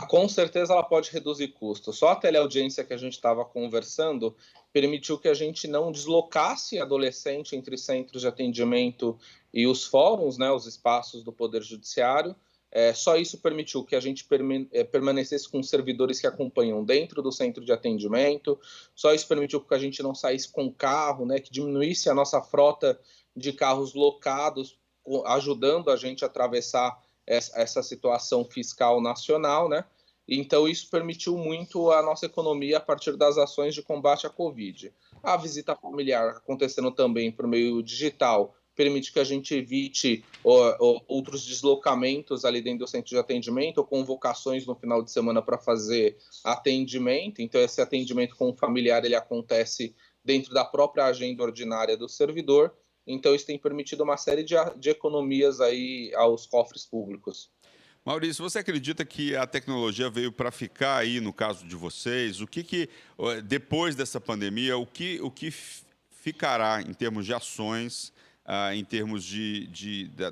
Com certeza ela pode reduzir custos. Só a teleaudiência que a gente estava conversando permitiu que a gente não deslocasse adolescente entre centros de atendimento e os fóruns, né, os espaços do Poder Judiciário. Só isso permitiu que a gente permanecesse com servidores que acompanham dentro do centro de atendimento. Só isso permitiu que a gente não saísse com carro, né, que diminuísse a nossa frota de carros locados, ajudando a gente a atravessar essa situação fiscal nacional, né? Então, isso permitiu muito a nossa economia a partir das ações de combate à Covid. A visita familiar acontecendo também por meio digital permite que a gente evite outros deslocamentos ali dentro do centro de atendimento ou convocações no final de semana para fazer atendimento. Então, esse atendimento com o familiar ele acontece dentro da própria agenda ordinária do servidor. Então, isso tem permitido uma série de economias aí aos cofres públicos. Maurício, você acredita que a tecnologia veio para ficar aí no caso de vocês? Depois dessa pandemia, o que ficará em termos de ações, em termos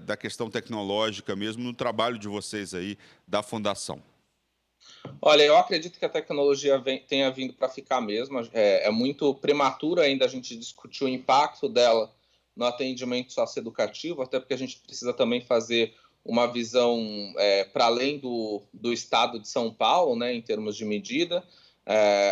da questão tecnológica mesmo, no trabalho de vocês aí da Fundação? Olha, eu acredito que a tecnologia tenha vindo para ficar mesmo. É muito prematuro ainda a gente discutir o impacto dela no atendimento socioeducativo, até porque a gente precisa também fazer uma visão para além do estado de São Paulo, né, em termos de medida.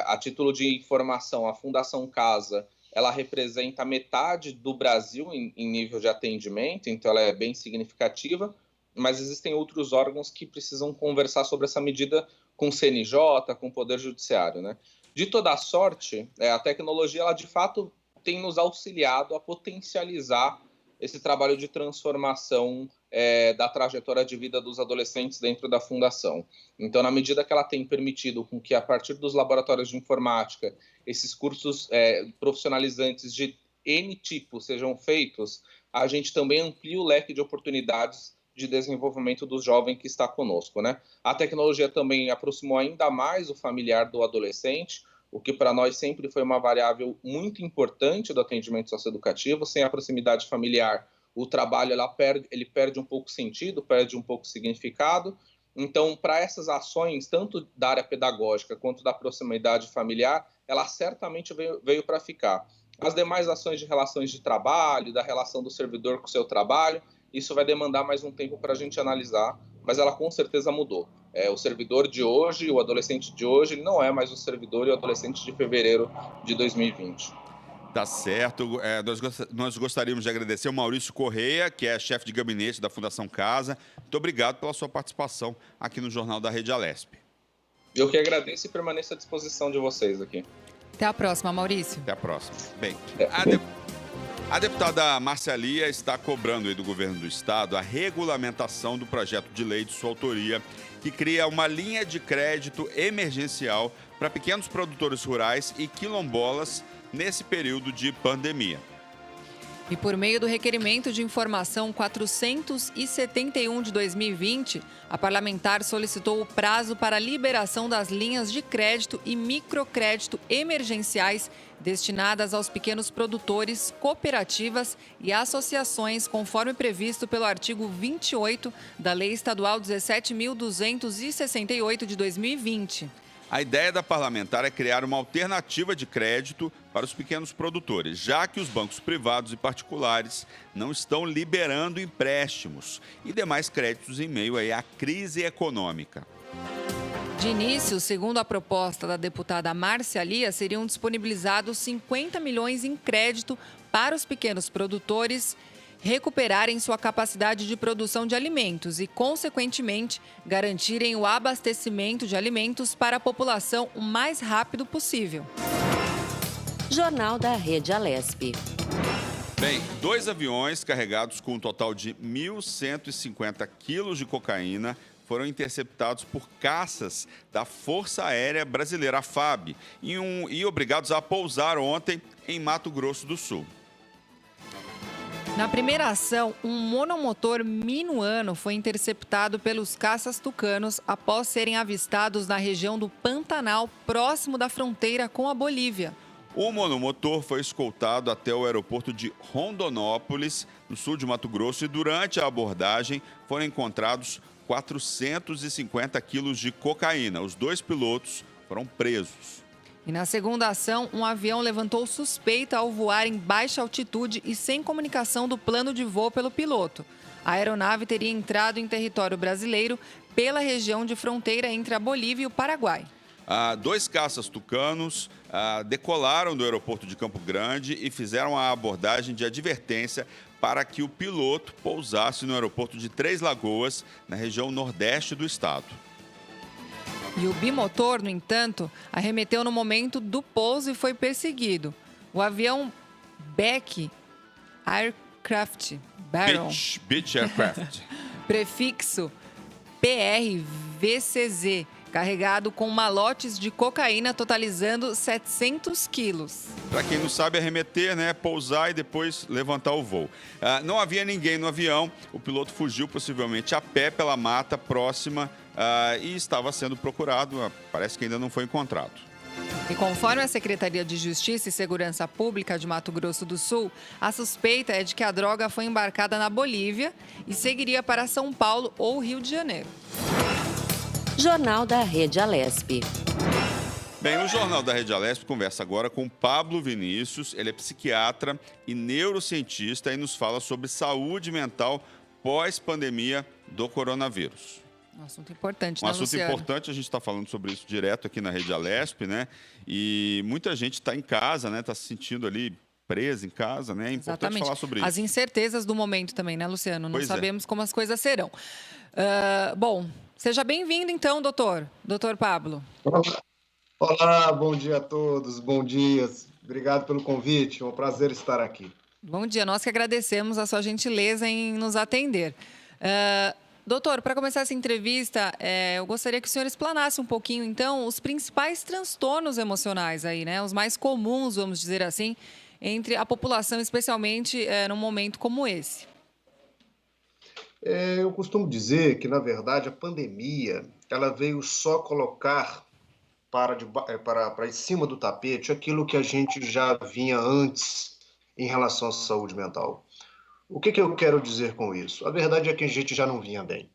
A título de informação, a Fundação Casa, ela representa metade do Brasil em nível de atendimento, então ela é bem significativa, mas existem outros órgãos que precisam conversar sobre essa medida com o CNJ, com o Poder Judiciário, né? De toda sorte, a tecnologia, ela de fato tem nos auxiliado a potencializar esse trabalho de transformação da trajetória de vida dos adolescentes dentro da Fundação. Então, na medida que ela tem permitido com que, a partir dos laboratórios de informática, esses cursos profissionalizantes de N tipo sejam feitos, a gente também amplia o leque de oportunidades de desenvolvimento do jovem que está conosco, né? A tecnologia também aproximou ainda mais o familiar do adolescente, o que para nós sempre foi uma variável muito importante do atendimento socioeducativo. Sem a proximidade familiar, o trabalho ele perde um pouco sentido, perde um pouco significado. Então, para essas ações, tanto da área pedagógica quanto da proximidade familiar, ela certamente veio para ficar. As demais ações de relações de trabalho, da relação do servidor com o seu trabalho, isso vai demandar mais um tempo para a gente analisar, mas ela com certeza mudou. O servidor de hoje, o adolescente de hoje, ele não é mais o servidor e o adolescente de fevereiro de 2020. Tá certo. Nós gostaríamos de agradecer ao Maurício Correia, que é chefe de gabinete da Fundação Casa. Muito obrigado pela sua participação aqui no Jornal da Rede Alesp. Eu que agradeço e permaneço à disposição de vocês aqui. Até a próxima, Maurício. Até a próxima. Bem, a deputada Márcia Lia está cobrando aí do governo do estado a regulamentação do projeto de lei de sua autoria, que cria uma linha de crédito emergencial para pequenos produtores rurais e quilombolas nesse período de pandemia. E por meio do requerimento de informação 471 de 2020, a parlamentar solicitou o prazo para a liberação das linhas de crédito e microcrédito emergenciais destinadas aos pequenos produtores, cooperativas e associações, conforme previsto pelo artigo 28 da Lei Estadual 17.268 de 2020. A ideia da parlamentar é criar uma alternativa de crédito para os pequenos produtores, já que os bancos privados e particulares não estão liberando empréstimos e demais créditos em meio aí à crise econômica. De início, segundo a proposta da deputada Márcia Lia, seriam disponibilizados 50 milhões em crédito para os pequenos produtores recuperarem sua capacidade de produção de alimentos e, consequentemente, garantirem o abastecimento de alimentos para a população o mais rápido possível. Jornal da Rede Alesp. Bem, 2 aviões carregados com um total de 1.150 quilos de cocaína foram interceptados por caças da Força Aérea Brasileira, a FAB, e obrigados a pousar ontem em Mato Grosso do Sul. Na primeira ação, um monomotor minuano foi interceptado pelos caças tucanos após serem avistados na região do Pantanal, próximo da fronteira com a Bolívia. O monomotor foi escoltado até o aeroporto de Rondonópolis, no sul de Mato Grosso, e durante a abordagem foram encontrados 450 quilos de cocaína. Os 2 pilotos foram presos. E na segunda ação, um avião levantou suspeita ao voar em baixa altitude e sem comunicação do plano de voo pelo piloto. A aeronave teria entrado em território brasileiro pela região de fronteira entre a Bolívia e o Paraguai. 2 caças tucanos decolaram do aeroporto de Campo Grande e fizeram a abordagem de advertência para que o piloto pousasse no aeroporto de Três Lagoas, na região nordeste do estado. E o bimotor, no entanto, arremeteu no momento do pouso e foi perseguido. O avião Beech Aircraft Baron, Beech Aircraft, prefixo PRVCZ, carregado com malotes de cocaína totalizando 700 quilos. Para quem não sabe, arremeter, né, pousar e depois levantar o voo. Não havia ninguém no avião, o piloto fugiu possivelmente a pé pela mata próxima e estava sendo procurado, parece que ainda não foi encontrado. E conforme a Secretaria de Justiça e Segurança Pública de Mato Grosso do Sul, a suspeita é de que a droga foi embarcada na Bolívia e seguiria para São Paulo ou Rio de Janeiro. Jornal da Rede Alesp. Bem, o Jornal da Rede Alesp conversa agora com Pablo Vinícius. Ele é psiquiatra e neurocientista e nos fala sobre saúde mental pós-pandemia do coronavírus. Um assunto importante, né, Luciano? Um assunto importante, a gente está falando sobre isso direto aqui na Rede Alesp, né? E muita gente está em casa, né? Está se sentindo ali presa em casa, né? É importante falar sobre isso. As incertezas do momento também, né, Luciano? Não sabemos como as coisas serão. Bom, seja bem-vindo então, doutor Pablo. Olá, bom dia a todos, bom dia. Obrigado pelo convite, é um prazer estar aqui. Bom dia, nós que agradecemos a sua gentileza em nos atender. Doutor, para começar essa entrevista, eu gostaria que o senhor explanasse um pouquinho, então, os principais transtornos emocionais aí, né? Os mais comuns, vamos dizer assim, entre a população, especialmente num momento como esse. Eu costumo dizer que, na verdade, a pandemia ela veio só colocar para em cima do tapete aquilo que a gente já vinha antes em relação à saúde mental. O que eu quero dizer com isso? A verdade é que a gente já não vinha bem.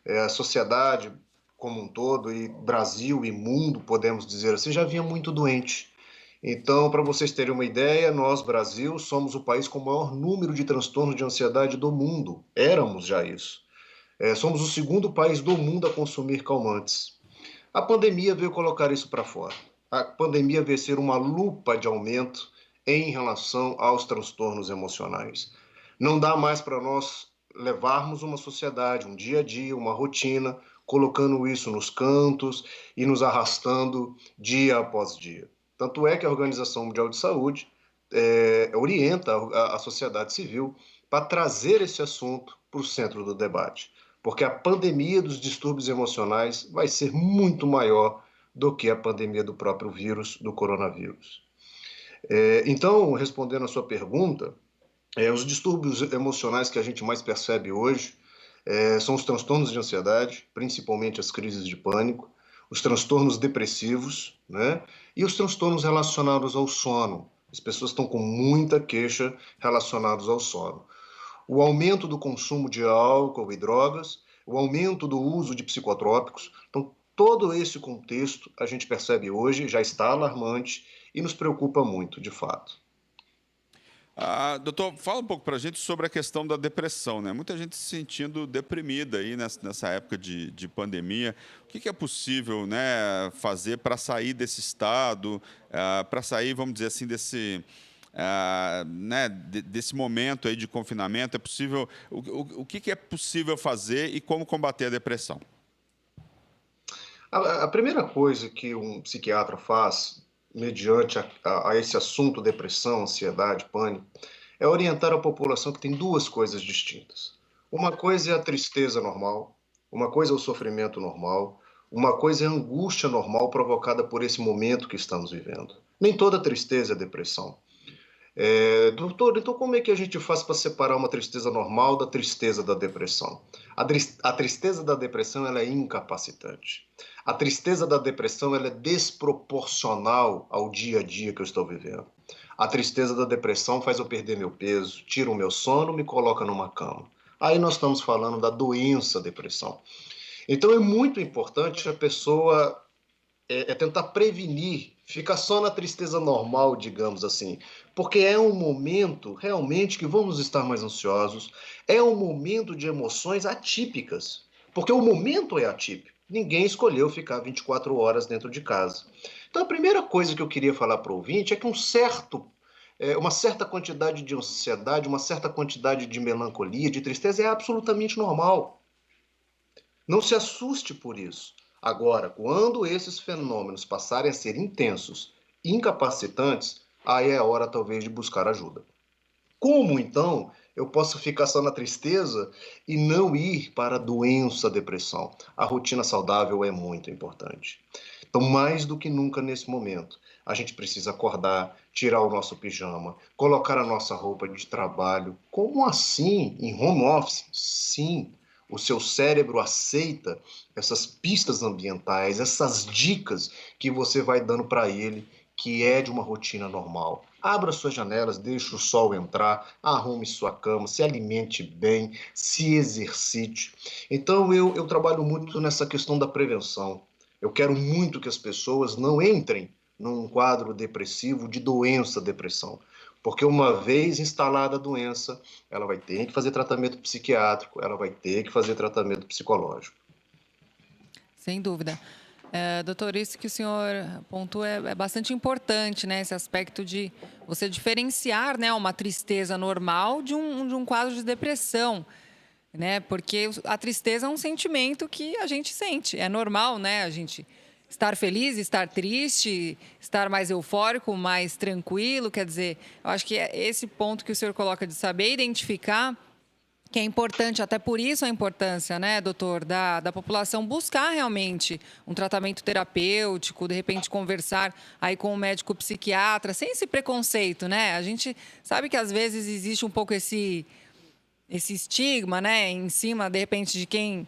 A sociedade como um todo, e Brasil e mundo, podemos dizer assim, já vinha muito doente. Então, para vocês terem uma ideia, nós, Brasil, somos o país com o maior número de transtornos de ansiedade do mundo. Éramos já isso. Somos o segundo país do mundo a consumir calmantes. A pandemia veio colocar isso para fora. A pandemia veio ser uma lupa de aumento em relação aos transtornos emocionais. Não dá mais para nós levarmos uma sociedade, um dia a dia, uma rotina, colocando isso nos cantos e nos arrastando dia após dia. Tanto é que a Organização Mundial de Saúde orienta a sociedade civil para trazer esse assunto para o centro do debate, porque a pandemia dos distúrbios emocionais vai ser muito maior do que a pandemia do próprio vírus, do coronavírus. Então, respondendo a sua pergunta, os distúrbios emocionais que a gente mais percebe hoje são os transtornos de ansiedade, principalmente as crises de pânico, os transtornos depressivos, né? E os transtornos relacionados ao sono. As pessoas estão com muita queixa relacionados ao sono. O aumento do consumo de álcool e drogas, o aumento do uso de psicotrópicos. Então, todo esse contexto a gente percebe hoje, já está alarmante e nos preocupa muito, de fato. Doutor, fala um pouco para a gente sobre a questão da depressão, né? Muita gente se sentindo deprimida aí nessa época de pandemia. O que é possível, né, fazer para sair desse estado, para sair, vamos dizer assim, desse momento aí de confinamento? É possível? O que é possível fazer e como combater a depressão? A primeira coisa que um psiquiatra faz mediante a esse assunto, depressão, ansiedade, pânico, é orientar a população que tem duas coisas distintas. Uma coisa é a tristeza normal, uma coisa é o sofrimento normal, uma coisa é a angústia normal provocada por esse momento que estamos vivendo. Nem toda tristeza é depressão. Doutor, então como é que a gente faz para separar uma tristeza normal da tristeza da depressão? A tristeza da depressão ela é incapacitante. A tristeza da depressão ela é desproporcional ao dia a dia que eu estou vivendo. A tristeza da depressão faz eu perder meu peso, tira o meu sono, me coloca numa cama. Aí nós estamos falando da doença depressão. Então é muito importante a pessoa tentar prevenir, ficar só na tristeza normal, digamos assim, porque é um momento realmente que vamos estar mais ansiosos, é um momento de emoções atípicas, porque o momento é atípico. Ninguém escolheu ficar 24 horas dentro de casa. Então a primeira coisa que eu queria falar para o ouvinte é que uma certa quantidade de ansiedade, uma certa quantidade de melancolia, de tristeza é absolutamente normal. Não se assuste por isso. Agora, quando esses fenômenos passarem a ser intensos, incapacitantes, aí é a hora talvez de buscar ajuda. Como então eu posso ficar só na tristeza e não ir para a doença, a depressão? A rotina saudável é muito importante. Então, mais do que nunca nesse momento, a gente precisa acordar, tirar o nosso pijama, colocar a nossa roupa de trabalho. Como assim? Em home office? Sim. O seu cérebro aceita essas pistas ambientais, essas dicas que você vai dando para ele, que é de uma rotina normal. Abra suas janelas, deixe o sol entrar, arrume sua cama, se alimente bem, se exercite. Então eu trabalho muito nessa questão da prevenção. Eu quero muito que as pessoas não entrem num quadro depressivo de doença, depressão. Porque uma vez instalada a doença, ela vai ter que fazer tratamento psiquiátrico, ela vai ter que fazer tratamento psicológico. Sem dúvida. Doutor, isso que o senhor pontua é bastante importante, né? Esse aspecto de você diferenciar, né, uma tristeza normal de um quadro de depressão, né? Porque a tristeza é um sentimento que a gente sente. É normal, né? A gente estar feliz, estar triste, estar mais eufórico, mais tranquilo. Quer dizer, eu acho que é esse ponto que o senhor coloca de saber identificar, que é importante, até por isso a importância, né, doutor, da população buscar realmente um tratamento terapêutico, de repente conversar aí com um médico psiquiatra, sem esse preconceito, né? A gente sabe que às vezes existe um pouco esse esse estigma, né, em cima, de repente, de quem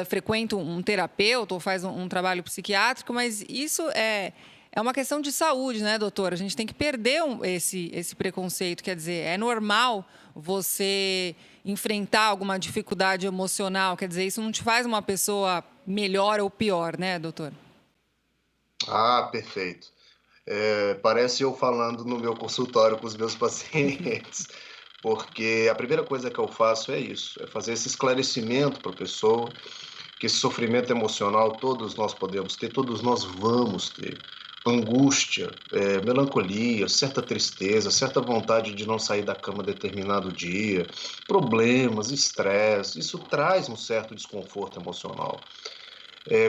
frequenta um terapeuta ou faz um trabalho psiquiátrico, mas isso é uma questão de saúde, né, doutor? A gente tem que perder esse preconceito. Quer dizer, é normal você enfrentar alguma dificuldade emocional. Quer dizer, isso não te faz uma pessoa melhor ou pior, né, doutor? Ah, perfeito. Parece eu falando no meu consultório com os meus pacientes, porque a primeira coisa que eu faço é isso, é fazer esse esclarecimento para a pessoa, que esse sofrimento emocional todos nós podemos ter, todos nós vamos ter. Angústia, melancolia, certa tristeza, certa vontade de não sair da cama determinado dia, problemas, estresse, isso traz um certo desconforto emocional.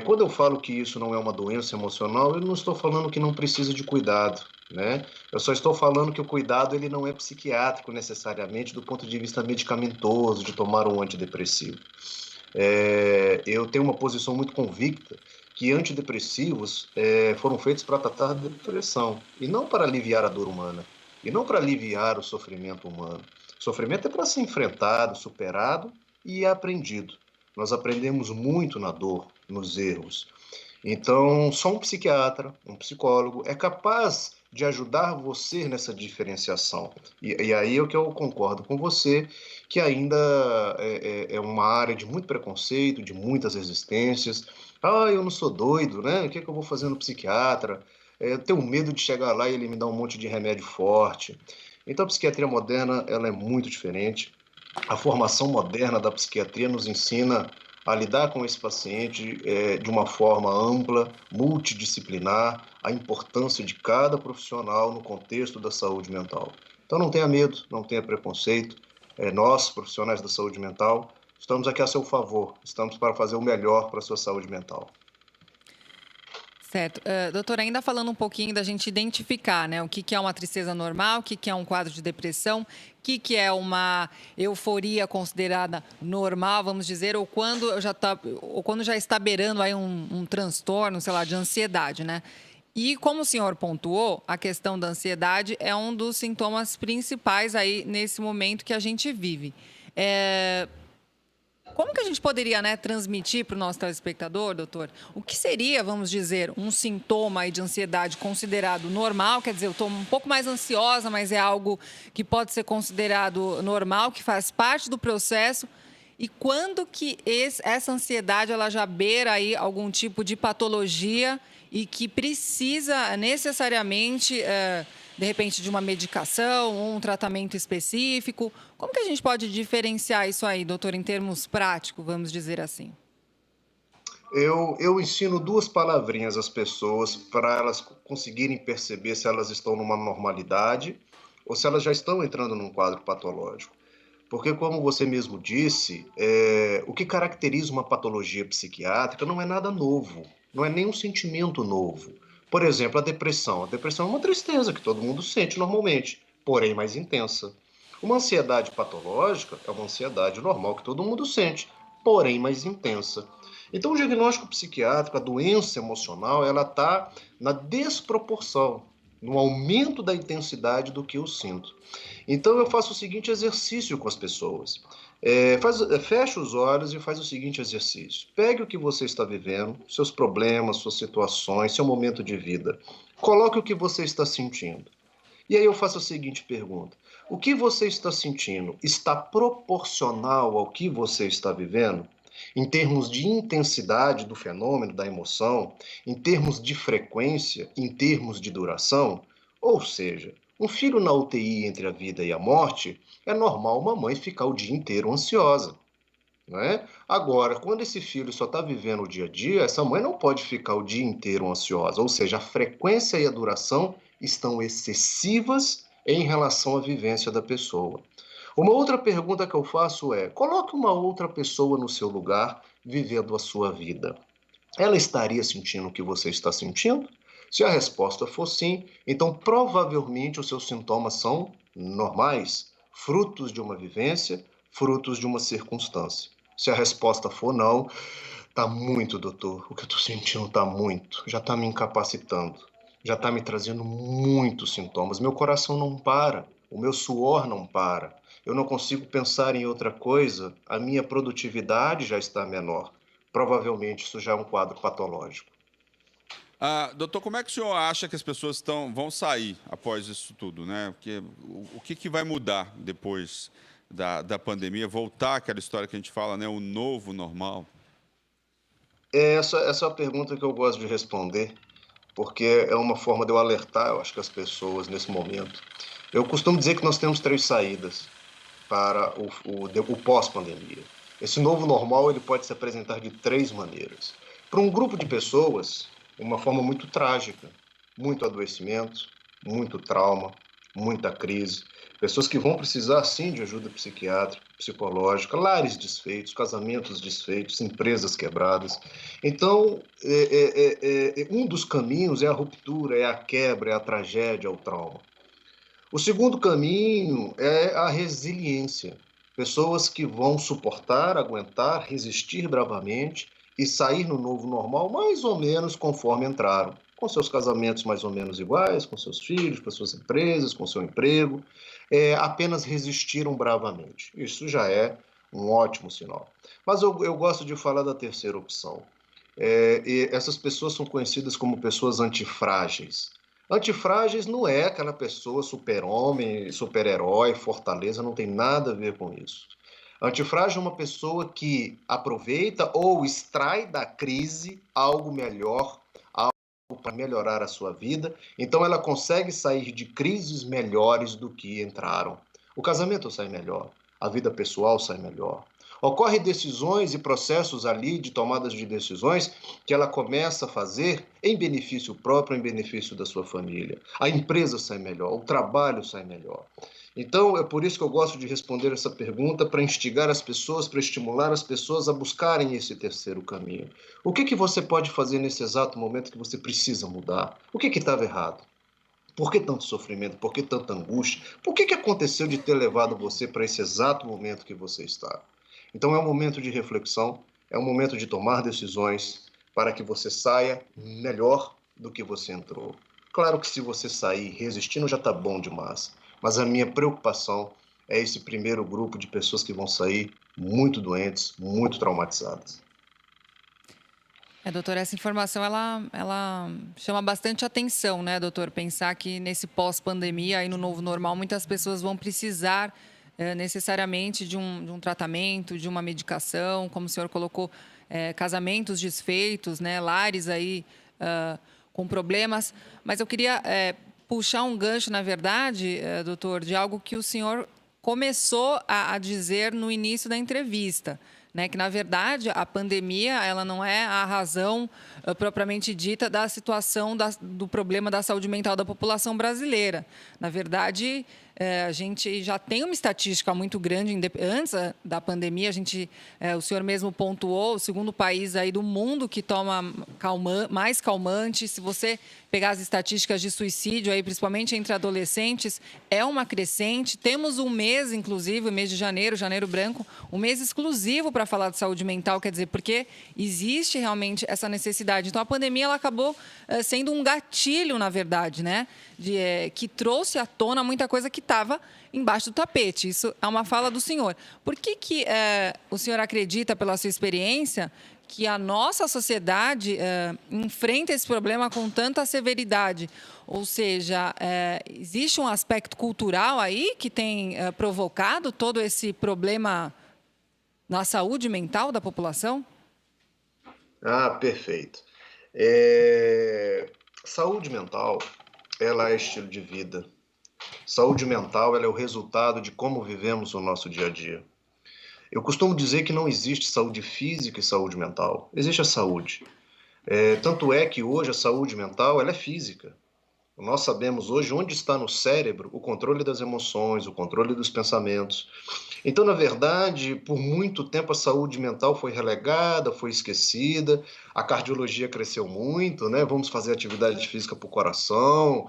Quando eu falo que isso não é uma doença emocional, eu não estou falando que não precisa de cuidado, né? Eu só estou falando que o cuidado ele não é psiquiátrico necessariamente do ponto de vista medicamentoso, de tomar um antidepressivo. Eu tenho uma posição muito convicta que antidepressivos foram feitos para tratar da depressão e não para aliviar a dor humana, e não para aliviar o sofrimento humano. O sofrimento é para ser enfrentado, superado e aprendido. Nós aprendemos muito na dor, nos erros. Então, só um psiquiatra, um psicólogo é capaz de ajudar você nessa diferenciação. E aí é o que eu concordo com você, que ainda é uma área de muito preconceito, de muitas resistências. Ah, eu não sou doido, né? O que é que eu vou fazer no psiquiatra? Eu tenho medo de chegar lá e ele me dar um monte de remédio forte. Então, a psiquiatria moderna ela é muito diferente. A formação moderna da psiquiatria nos ensina a lidar com esse paciente de uma forma ampla, multidisciplinar, a importância de cada profissional no contexto da saúde mental. Então não tenha medo, não tenha preconceito. Nós, profissionais da saúde mental, estamos aqui a seu favor, estamos para fazer o melhor para a sua saúde mental. Certo. Doutor, ainda falando um pouquinho da gente identificar, né, o que é uma tristeza normal, o que é um quadro de depressão, o que é uma euforia considerada normal, vamos dizer, ou quando já está beirando aí um transtorno, sei lá, de ansiedade, né? E como o senhor pontuou, a questão da ansiedade é um dos sintomas principais aí nesse momento que a gente vive. Como que a gente poderia, né, transmitir para o nosso telespectador, doutor, o que seria, vamos dizer, um sintoma aí de ansiedade considerado normal? Quer dizer, eu estou um pouco mais ansiosa, mas é algo que pode ser considerado normal, que faz parte do processo. E quando que essa ansiedade ela já beira aí algum tipo de patologia e que precisa necessariamente, de repente, de uma medicação ou um tratamento específico? Como que a gente pode diferenciar isso aí, doutor, em termos práticos, vamos dizer assim? Eu ensino duas palavrinhas às pessoas para elas conseguirem perceber se elas estão numa normalidade ou se elas já estão entrando num quadro patológico. Porque, como você mesmo disse, o que caracteriza uma patologia psiquiátrica não é nada novo, não é nenhum sentimento novo. Por exemplo, a depressão. A depressão é uma tristeza que todo mundo sente normalmente, porém mais intensa. Uma ansiedade patológica é uma ansiedade normal que todo mundo sente, porém mais intensa. Então, o diagnóstico psiquiátrico, a doença emocional, ela está na desproporção, no aumento da intensidade do que eu sinto. Então, eu faço o seguinte exercício com as pessoas. Feche os olhos e faz o seguinte exercício. Pegue o que você está vivendo, seus problemas, suas situações, seu momento de vida. Coloque o que você está sentindo. E aí eu faço a seguinte pergunta. O que você está sentindo está proporcional ao que você está vivendo? Em termos de intensidade do fenômeno, da emoção, em termos de frequência, em termos de duração? Ou seja, um filho na UTI entre a vida e a morte, é normal uma mãe ficar o dia inteiro ansiosa, não é? Agora, quando esse filho só está vivendo o dia a dia, essa mãe não pode ficar o dia inteiro ansiosa, ou seja, a frequência e a duração estão excessivas em relação à vivência da pessoa. Uma outra pergunta que eu faço é, coloque uma outra pessoa no seu lugar, vivendo a sua vida. Ela estaria sentindo o que você está sentindo? Se a resposta for sim, então provavelmente os seus sintomas são normais, frutos de uma vivência, frutos de uma circunstância. Se a resposta for não, tá muito, doutor, o que eu estou sentindo tá muito, já está me incapacitando, já está me trazendo muitos sintomas, meu coração não para, o meu suor não para, eu não consigo pensar em outra coisa, a minha produtividade já está menor. Provavelmente isso já é um quadro patológico. Doutor, como é que o senhor acha que as pessoas vão sair após isso tudo, né? Porque o que vai mudar depois da pandemia? Voltar àquela história que a gente fala, né? O novo normal? Essa é a pergunta que eu gosto de responder, porque é uma forma de eu alertar, eu acho que as pessoas nesse momento. Eu costumo dizer que nós temos 3 saídas para o pós-pandemia. Esse novo normal ele pode se apresentar de 3 maneiras. Para um grupo de pessoas, uma forma muito trágica, muito adoecimento, muito trauma, muita crise, pessoas que vão precisar sim de ajuda psiquiátrica, psicológica, lares desfeitos, casamentos desfeitos, empresas quebradas. Então, um dos caminhos é a ruptura, é a quebra, é a tragédia, é o trauma. O segundo caminho é a resiliência. Pessoas que vão suportar, aguentar, resistir bravamente e sair no novo normal mais ou menos conforme entraram. Com seus casamentos mais ou menos iguais, com seus filhos, com suas empresas, com seu emprego. Apenas resistiram bravamente. Isso já é um ótimo sinal. Mas eu gosto de falar da terceira opção. E essas pessoas são conhecidas como pessoas antifrágeis. Antifrágeis não é aquela pessoa super-homem, super-herói, fortaleza, não tem nada a ver com isso. Antifrágil é uma pessoa que aproveita ou extrai da crise algo melhor, algo para melhorar a sua vida. Então ela consegue sair de crises melhores do que entraram. O casamento sai melhor, a vida pessoal sai melhor. Ocorrem decisões e processos ali de tomadas de decisões que ela começa a fazer em benefício próprio, em benefício da sua família. A empresa sai melhor, o trabalho sai melhor. Então, é por isso que eu gosto de responder essa pergunta, para instigar as pessoas, para estimular as pessoas a buscarem esse terceiro caminho. O que você pode fazer nesse exato momento que você precisa mudar? O que estava errado? Por que tanto sofrimento? Por que tanta angústia? Por que aconteceu de ter levado você para esse exato momento que você está? Então é um momento de reflexão, é um momento de tomar decisões para que você saia melhor do que você entrou. Claro que se você sair resistindo já está bom demais, mas a minha preocupação é esse primeiro grupo de pessoas que vão sair muito doentes, muito traumatizadas. Doutor, essa informação ela chama bastante atenção, né, doutor? Pensar que nesse pós-pandemia, aí no novo normal, muitas pessoas vão precisar necessariamente de um tratamento, de uma medicação, como o senhor colocou, casamentos desfeitos, né, lares aí com problemas. Mas eu queria puxar um gancho, na verdade, doutor, de algo que o senhor começou a dizer no início da entrevista, né, que, na verdade, a pandemia ela não é a razão propriamente dita da situação do problema da saúde mental da população brasileira. Na verdade, a gente já tem uma estatística muito grande. Antes da pandemia, o senhor mesmo pontuou, o segundo país aí do mundo que toma mais calmante. Se você pegar as estatísticas de suicídio, aí, principalmente entre adolescentes, é uma crescente. Temos um mês, inclusive, o mês de janeiro, janeiro branco, um mês exclusivo para falar de saúde mental, quer dizer, porque existe realmente essa necessidade. Então, a pandemia ela acabou sendo um gatilho, na verdade, né? Que trouxe à tona muita coisa que estava embaixo do tapete. Isso é uma fala do senhor. Por que o senhor acredita, pela sua experiência, que a nossa sociedade enfrenta esse problema com tanta severidade? Ou seja, existe um aspecto cultural aí que tem provocado todo esse problema na saúde mental da população? Perfeito. Saúde mental, ela é estilo de vida. Saúde mental, ela é o resultado de como vivemos o nosso dia a dia. Eu costumo dizer que não existe saúde física e saúde mental. Existe a saúde. Tanto é que hoje a saúde mental ela é física. Nós sabemos hoje onde está no cérebro o controle das emoções, o controle dos pensamentos. Então, na verdade, por muito tempo a saúde mental foi relegada, foi esquecida, a cardiologia cresceu muito, né? Vamos fazer atividade física para o coração,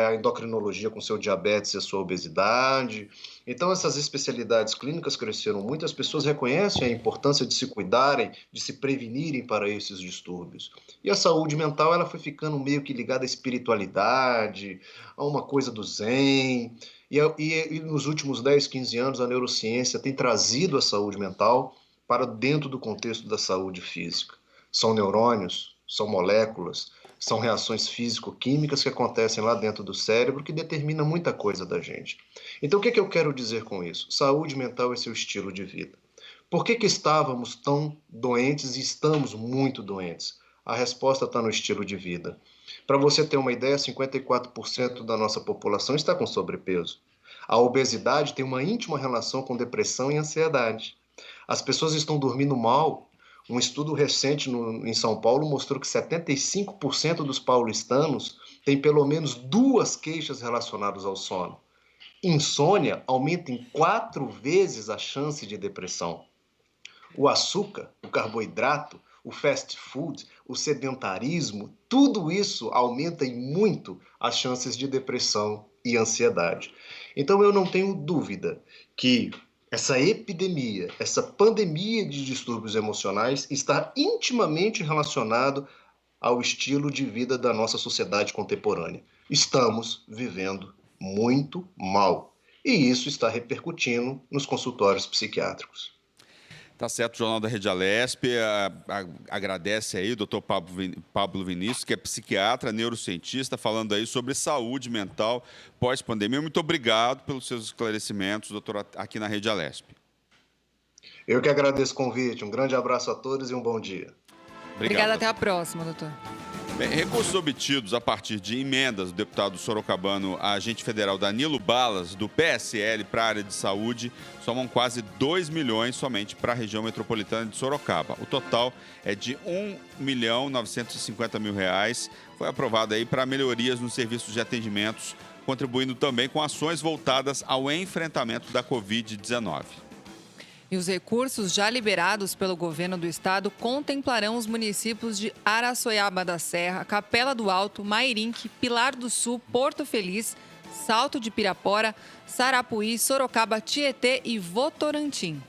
a endocrinologia com seu diabetes e a sua obesidade. Então, essas especialidades clínicas cresceram muito, as pessoas reconhecem a importância de se cuidarem, de se prevenirem para esses distúrbios. E a saúde mental ela foi ficando meio que ligada à espiritualidade, a uma coisa do zen. E nos últimos 10, 15 anos, a neurociência tem trazido a saúde mental para dentro do contexto da saúde física. São neurônios, são moléculas, são reações físico-químicas que acontecem lá dentro do cérebro que determinam muita coisa da gente. Então, o que eu quero dizer com isso? Saúde mental é seu estilo de vida. Por que estávamos tão doentes e estamos muito doentes? A resposta está no estilo de vida. Para você ter uma ideia, 54% da nossa população está com sobrepeso. A obesidade tem uma íntima relação com depressão e ansiedade. As pessoas estão dormindo mal. Um estudo recente em São Paulo mostrou que 75% dos paulistanos têm pelo menos 2 queixas relacionadas ao sono. Insônia aumenta em 4 vezes a chance de depressão. O açúcar, o carboidrato, o fast food, o sedentarismo, tudo isso aumenta em muito as chances de depressão e ansiedade. Então eu não tenho dúvida que essa epidemia, essa pandemia de distúrbios emocionais está intimamente relacionado ao estilo de vida da nossa sociedade contemporânea. Estamos vivendo muito mal e isso está repercutindo nos consultórios psiquiátricos. Tá certo, o Jornal da Rede Alesp agradece aí o doutor Pablo Vinícius, que é psiquiatra, neurocientista, falando aí sobre saúde mental pós-pandemia. Muito obrigado pelos seus esclarecimentos, doutor, aqui na Rede Alesp. Eu que agradeço o convite. Um grande abraço a todos e um bom dia. Obrigada, até a próxima, doutor. Bem, recursos obtidos a partir de emendas do deputado sorocabano, agente federal Danilo Balas, do PSL, para a área de saúde, somam quase 2 milhões somente para a região metropolitana de Sorocaba. O total é de R$1.950.000. Foi aprovado aí para melhorias nos serviços de atendimentos, contribuindo também com ações voltadas ao enfrentamento da Covid-19. E os recursos já liberados pelo governo do estado contemplarão os municípios de Araçoiaba da Serra, Capela do Alto, Mairinque, Pilar do Sul, Porto Feliz, Salto de Pirapora, Sarapuí, Sorocaba, Tietê e Votorantim.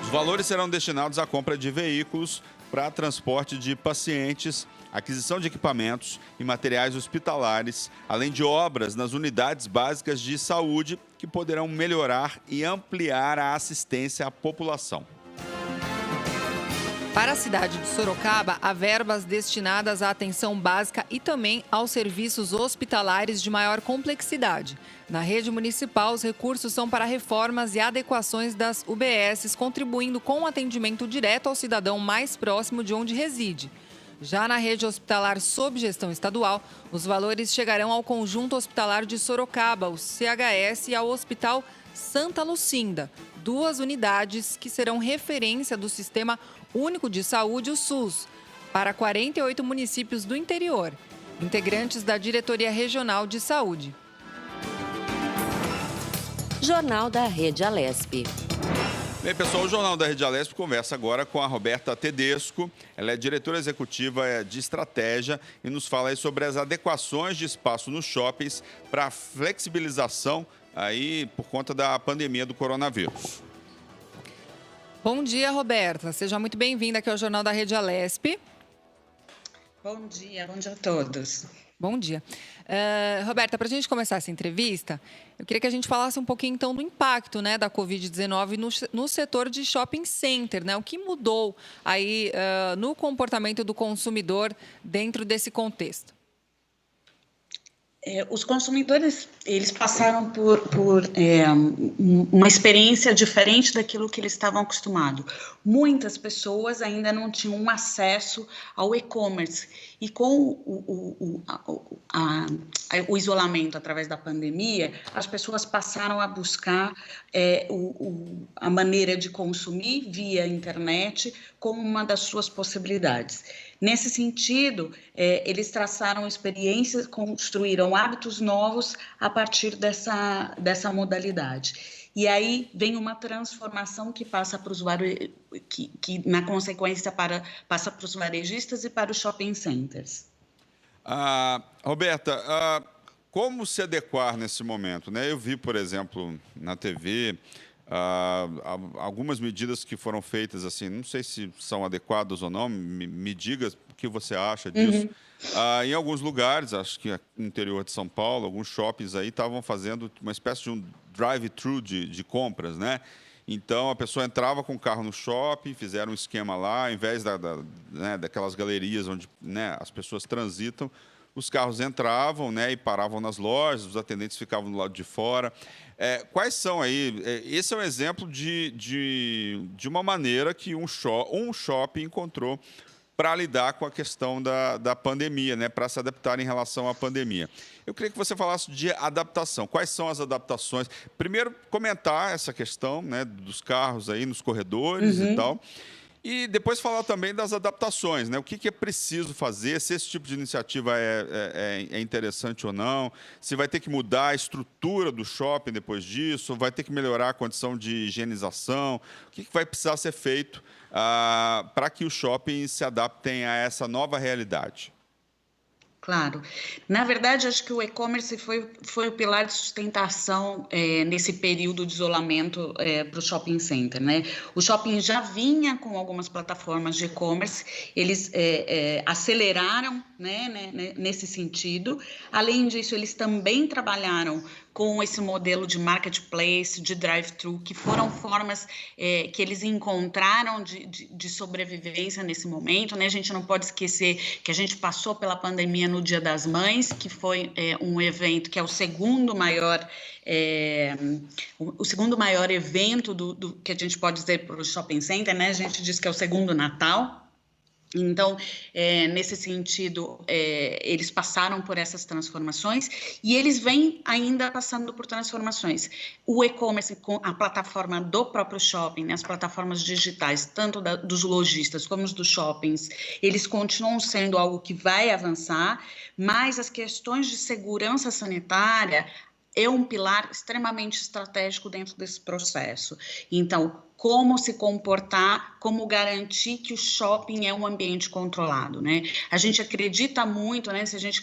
Os valores serão destinados à compra de veículos para transporte de pacientes, aquisição de equipamentos e materiais hospitalares, além de obras nas unidades básicas de saúde que poderão melhorar e ampliar a assistência à população. Para a cidade de Sorocaba, há verbas destinadas à atenção básica e também aos serviços hospitalares de maior complexidade. Na rede municipal, os recursos são para reformas e adequações das UBSs, contribuindo com o atendimento direto ao cidadão mais próximo de onde reside. Já na rede hospitalar sob gestão estadual, os valores chegarão ao Conjunto Hospitalar de Sorocaba, o CHS, e ao Hospital Santa Lucinda, 2 unidades que serão referência do Sistema Único de Saúde, o SUS, para 48 municípios do interior, integrantes da Diretoria Regional de Saúde. Jornal da Rede Alesp. Bem, pessoal, o Jornal da Rede Alesp conversa agora com a Roberta Tedesco. Ela é diretora executiva de estratégia e nos fala aí sobre as adequações de espaço nos shoppings para flexibilização aí por conta da pandemia do coronavírus. Bom dia, Roberta. Seja muito bem-vinda aqui ao Jornal da Rede Alesp. Bom dia a todos. Bom dia. Roberta, para a gente começar essa entrevista, eu queria que a gente falasse um pouquinho, então, do impacto, né, da Covid-19 no setor de shopping center, né? O que mudou aí no comportamento do consumidor dentro desse contexto? Os consumidores, eles passaram por uma experiência diferente daquilo que eles estavam acostumados. Muitas pessoas ainda não tinham acesso ao e-commerce e com o isolamento através da pandemia, as pessoas passaram a buscar a maneira de consumir via internet como uma das suas possibilidades. Nesse sentido, eles traçaram experiências, construíram hábitos novos a partir dessa modalidade. E aí vem uma transformação que passa para o usuário, que na consequência passa para os varejistas e para os shopping centers. Roberta, como se adequar nesse momento, né? Eu vi, por exemplo, na TV, algumas medidas que foram feitas, assim, não sei se são adequadas ou não, me diga o que você acha disso. Em alguns lugares, acho que no interior de São Paulo, alguns shoppings aí estavam fazendo uma espécie de um drive-thru de compras, né? Então, a pessoa entrava com o carro no shopping, fizeram um esquema lá, ao invés daquelas galerias onde, né, as pessoas transitam, os carros entravam, né, e paravam nas lojas, os atendentes ficavam do lado de fora. Quais são aí? Esse é um exemplo de uma maneira que um shopping encontrou para lidar com a questão da pandemia, né, para se adaptar em relação à pandemia. Eu queria que você falasse de adaptação. Quais são as adaptações? Primeiro, comentar essa questão, né, dos carros aí nos corredores e tal. E depois falar também das adaptações, né? O que é preciso fazer, se esse tipo de iniciativa é interessante ou não, se vai ter que mudar a estrutura do shopping depois disso, vai ter que melhorar a condição de higienização, o que vai precisar ser feito para que os shoppings se adaptem a essa nova realidade. Claro. Na verdade, acho que o e-commerce foi o pilar de sustentação nesse período de isolamento para o shopping center, né? O shopping já vinha com algumas plataformas de e-commerce, eles aceleraram, né, nesse sentido. Além disso, eles também trabalharam com esse modelo de marketplace, de drive-thru, que foram formas que eles encontraram de sobrevivência nesse momento, né? A gente não pode esquecer que a gente passou pela pandemia no Dia das Mães, que foi um evento que é o segundo maior evento do que a gente pode dizer para o shopping center, né? A gente diz que é o segundo Natal. Então, nesse sentido, eles passaram por essas transformações e eles vêm ainda passando por transformações. O e-commerce, a plataforma do próprio shopping, né, as plataformas digitais, tanto dos lojistas como dos shoppings, eles continuam sendo algo que vai avançar, mas as questões de segurança sanitária é um pilar extremamente estratégico dentro desse processo. Então, como se comportar, como garantir que o shopping é um ambiente controlado, né? A gente acredita muito, né, se a gente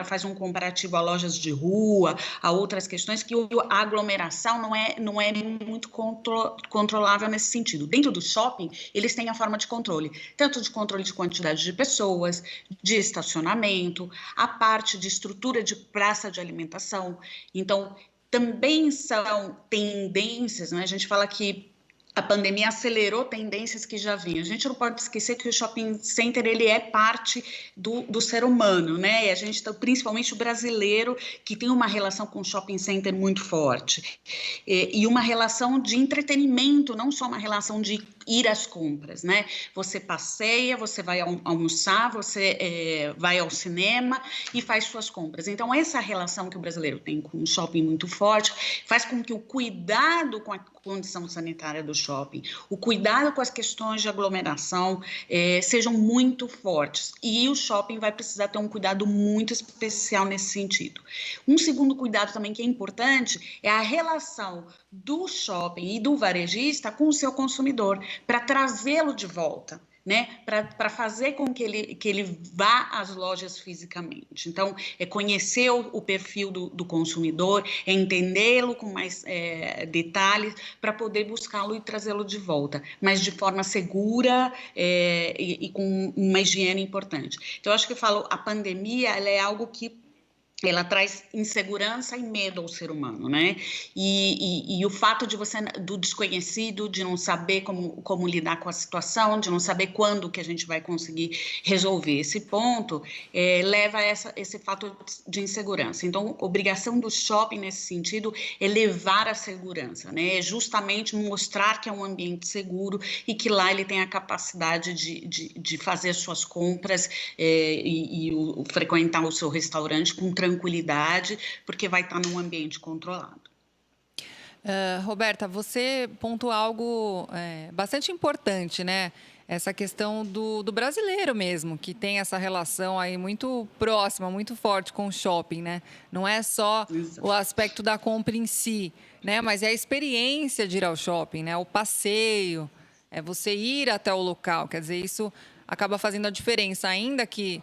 faz um comparativo a lojas de rua, a outras questões, que a aglomeração não é muito controlável nesse sentido. Dentro do shopping, eles têm a forma de controle, tanto de controle de quantidade de pessoas, de estacionamento, a parte de estrutura de praça de alimentação. Então, também são tendências, né? A gente fala que a pandemia acelerou tendências que já vinham. A gente não pode esquecer que o shopping center ele é parte do ser humano, né? E a gente, principalmente o brasileiro, que tem uma relação com o shopping center muito forte. E uma relação de entretenimento, não só uma relação de ir às compras, né? Você passeia, você vai almoçar, você vai ao cinema e faz suas compras. Então, essa relação que o brasileiro tem com o shopping muito forte faz com que o cuidado com a condição sanitária do shopping, o cuidado com as questões de aglomeração sejam muito fortes. E o shopping vai precisar ter um cuidado muito especial nesse sentido. Um segundo cuidado também que é importante é a relação do shopping e do varejista com o seu consumidor, para trazê-lo de volta, né? Para fazer com que ele vá às lojas fisicamente. Então, é conhecer o perfil do consumidor, é entendê-lo com mais detalhes, para poder buscá-lo e trazê-lo de volta, mas de forma segura e com uma higiene importante. Então, eu acho que eu falo, a pandemia ela é algo que ela traz insegurança e medo ao ser humano, né? E o fato do desconhecido, de não saber como lidar com a situação, de não saber quando que a gente vai conseguir resolver esse ponto, leva a esse fato de insegurança. Então, a obrigação do shopping nesse sentido é levar a segurança, né? É justamente mostrar que é um ambiente seguro e que lá ele tem a capacidade de fazer suas compras e frequentar o seu restaurante com tranquilidade, porque vai estar num ambiente controlado. Roberta, você pontua algo bastante importante, né? Essa questão do brasileiro mesmo, que tem essa relação aí muito próxima, muito forte com o shopping, né? Não é só o aspecto da compra em si, né? Mas é a experiência de ir ao shopping, né? O passeio, é você ir até o local. Quer dizer, isso acaba fazendo a diferença, ainda que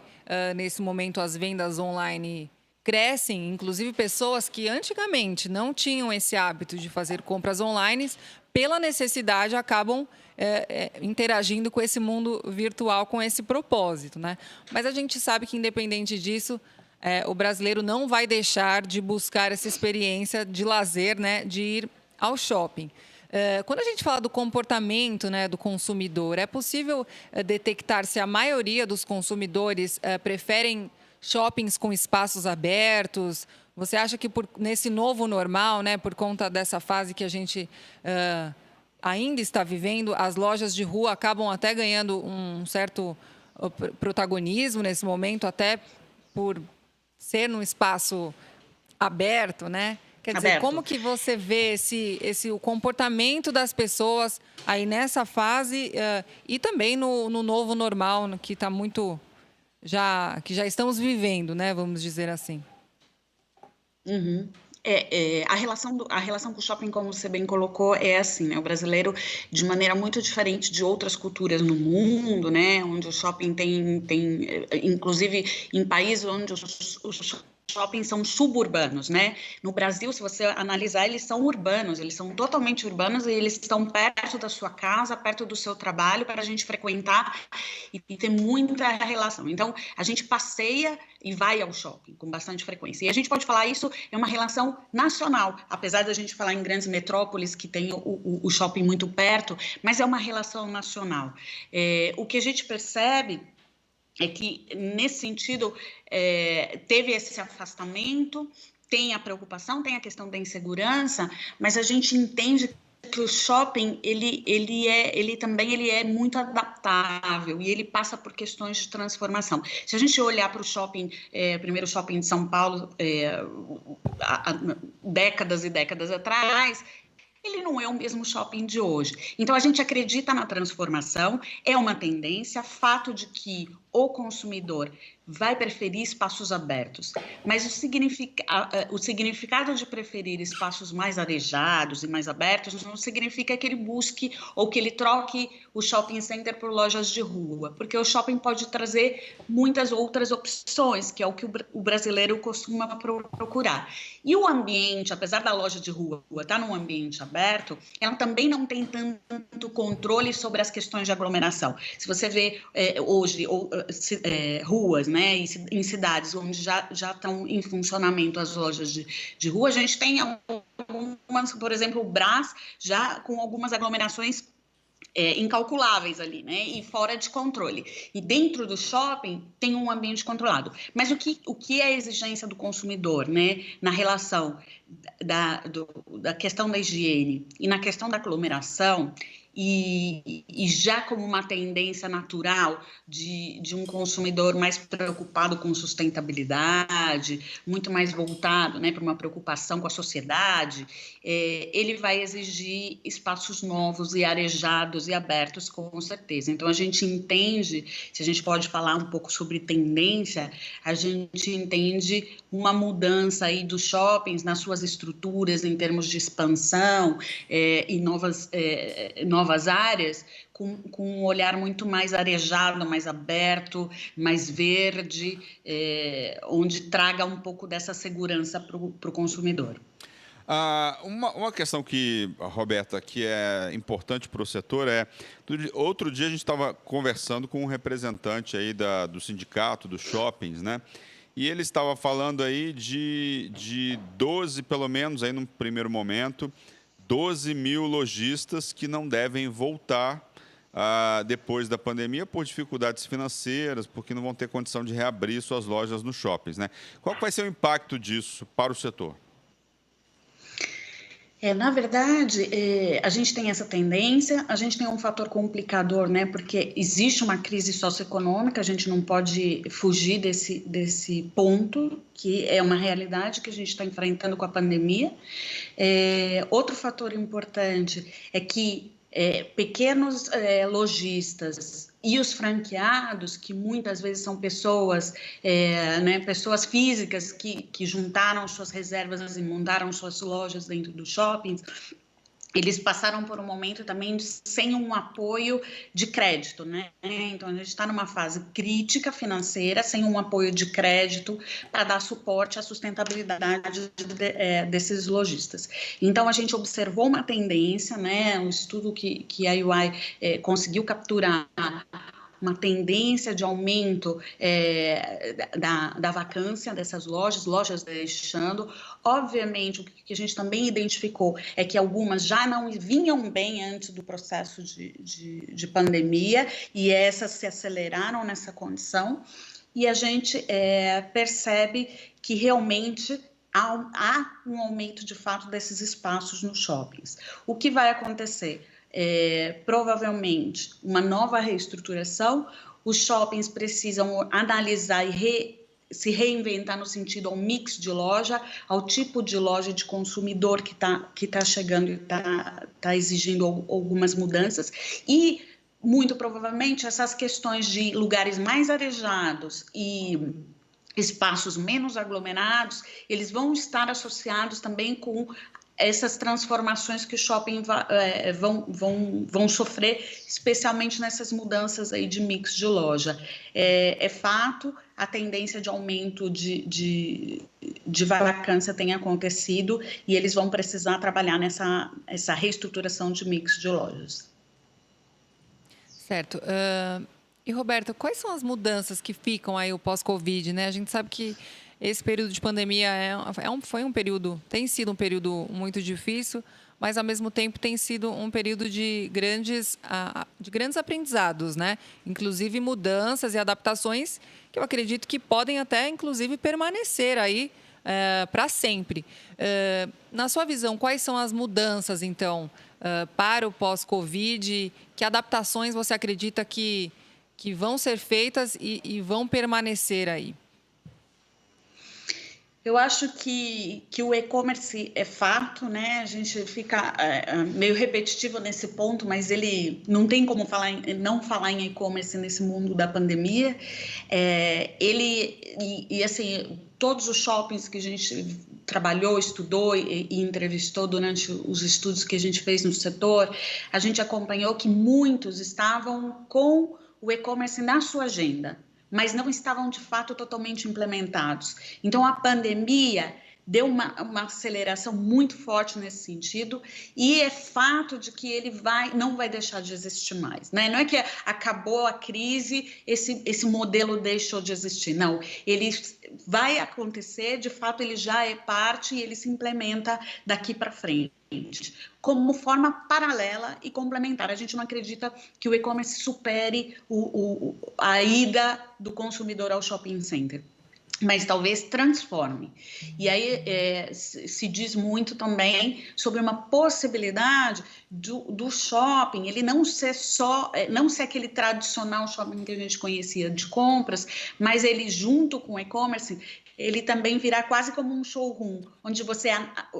nesse momento as vendas online crescem, inclusive pessoas que antigamente não tinham esse hábito de fazer compras online, pela necessidade acabam interagindo com esse mundo virtual, com esse propósito, né? Mas a gente sabe que, independente disso, o brasileiro não vai deixar de buscar essa experiência de lazer, né, de ir ao shopping. Quando a gente fala do comportamento, né, do consumidor, é possível detectar se a maioria dos consumidores preferem shoppings com espaços abertos? Você acha que nesse novo normal, né, por conta dessa fase que a gente ainda está vivendo, as lojas de rua acabam até ganhando um certo protagonismo nesse momento, até por ser num espaço aberto, né? Quer dizer, como que você vê o comportamento das pessoas aí nessa fase e também no novo normal, que está muito que já estamos vivendo, né? Vamos dizer assim. Uhum. A relação com o shopping, como você bem colocou, é assim, né? O brasileiro, de maneira muito diferente de outras culturas no mundo, né? Onde o shopping tem inclusive em países onde os shoppings são suburbanos, né? No Brasil, se você analisar, eles são urbanos, eles são totalmente urbanos e eles estão perto da sua casa, perto do seu trabalho, para a gente frequentar e ter muita relação. Então, a gente passeia e vai ao shopping com bastante frequência. E a gente pode falar isso é uma relação nacional, apesar da gente falar em grandes metrópoles que tem o shopping muito perto, mas é uma relação nacional. O que a gente percebe é que, nesse sentido, teve esse afastamento, tem a preocupação, tem a questão da insegurança, mas a gente entende que o shopping, ele também é muito adaptável e ele passa por questões de transformação. Se a gente olhar para o shopping, primeiro shopping de São Paulo, há décadas e décadas atrás, ele não é o mesmo shopping de hoje. Então, a gente acredita na transformação, é uma tendência, fato de que o consumidor vai preferir espaços abertos, mas o significado de preferir espaços mais arejados e mais abertos não significa que ele busque ou que ele troque o shopping center por lojas de rua, porque o shopping pode trazer muitas outras opções, que é o que o brasileiro costuma procurar. E o ambiente, apesar da loja de rua estar num ambiente aberto, ela também não tem tanto controle sobre as questões de aglomeração. Se você vê hoje ruas, né, em cidades onde já estão em funcionamento as lojas de rua, a gente tem algumas, por exemplo, o Brás já com algumas aglomerações incalculáveis ali, né, e fora de controle. E dentro do shopping tem um ambiente controlado. Mas o que é a exigência do consumidor, né, na relação da questão da higiene e na questão da aglomeração, e já como uma tendência natural de um consumidor mais preocupado com sustentabilidade, muito mais voltado, né, para uma preocupação com a sociedade, ele vai exigir espaços novos e arejados e abertos, com certeza. Então, a gente entende, se a gente pode falar um pouco sobre tendência, a gente entende uma mudança aí dos shoppings nas suas estruturas em termos de expansão e novas áreas, com um olhar muito mais arejado, mais aberto, mais verde, onde traga um pouco dessa segurança para o consumidor. Uma questão que, Roberta, que é importante para o setor outro dia a gente estava conversando com um representante aí do sindicato dos shoppings, né? E ele estava falando aí de 12, pelo menos, aí no primeiro momento, 12 mil lojistas que não devem voltar depois da pandemia por dificuldades financeiras, porque não vão ter condição de reabrir suas lojas nos shoppings, né? Qual vai ser o impacto disso para o setor? Na verdade, a gente tem essa tendência, a gente tem um fator complicador, né? Porque existe uma crise socioeconômica, a gente não pode fugir desse ponto, que é uma realidade que a gente está enfrentando com a pandemia. Outro fator importante é que pequenos lojistas e os franqueados, que muitas vezes são pessoas, pessoas físicas que juntaram suas reservas e montaram suas lojas dentro dos shoppings, eles passaram por um momento também sem um apoio de crédito, né? Então, a gente está numa fase crítica financeira, sem um apoio de crédito para dar suporte à sustentabilidade desses lojistas. Então, a gente observou uma tendência, né? Um estudo que a UI conseguiu capturar uma tendência de aumento da vacância dessas lojas deixando. Obviamente, o que a gente também identificou é que algumas já não vinham bem antes do processo de pandemia e essas se aceleraram nessa condição. E a gente percebe que realmente há um aumento de fato desses espaços nos shoppings. O que vai acontecer? Provavelmente uma nova reestruturação, os shoppings precisam analisar e se reinventar no sentido ao mix de loja, ao tipo de loja de consumidor que tá chegando e tá exigindo algumas mudanças e muito provavelmente essas questões de lugares mais arejados e espaços menos aglomerados, eles vão estar associados também com essas transformações que o shopping vão sofrer, especialmente nessas mudanças aí de mix de loja. É fato, a tendência de aumento de vacância tem acontecido e eles vão precisar trabalhar essa reestruturação de mix de lojas. Certo. E, Roberto, quais são as mudanças que ficam aí o pós-Covid, né? A gente sabe que esse período de pandemia tem sido um período muito difícil, mas ao mesmo tempo tem sido um período de grandes aprendizados, né? Inclusive mudanças e adaptações que eu acredito que podem até, inclusive, permanecer aí para sempre. Na sua visão, quais são as mudanças, então, para o pós-Covid? Que adaptações você acredita que vão ser feitas e vão permanecer aí? Eu acho que o e-commerce é fato, né? A gente fica meio repetitivo nesse ponto, mas ele não tem como não falar em e-commerce nesse mundo da pandemia. Assim, todos os shoppings que a gente trabalhou, estudou e entrevistou durante os estudos que a gente fez no setor, a gente acompanhou que muitos estavam com o e-commerce na sua agenda, mas não estavam, de fato, totalmente implementados. Então, a pandemia deu uma aceleração muito forte nesse sentido e é fato de que ele não vai deixar de existir mais, né? Não é que acabou a crise, esse modelo deixou de existir, não. Ele vai acontecer, de fato, ele já é parte e ele se implementa daqui para frente, como forma paralela e complementar. A gente não acredita que o e-commerce supere a ida do consumidor ao shopping center, mas talvez transforme. E aí se diz muito também sobre uma possibilidade do shopping, ele não ser aquele tradicional shopping que a gente conhecia de compras, mas ele junto com o e-commerce, ele também virá quase como um showroom, onde você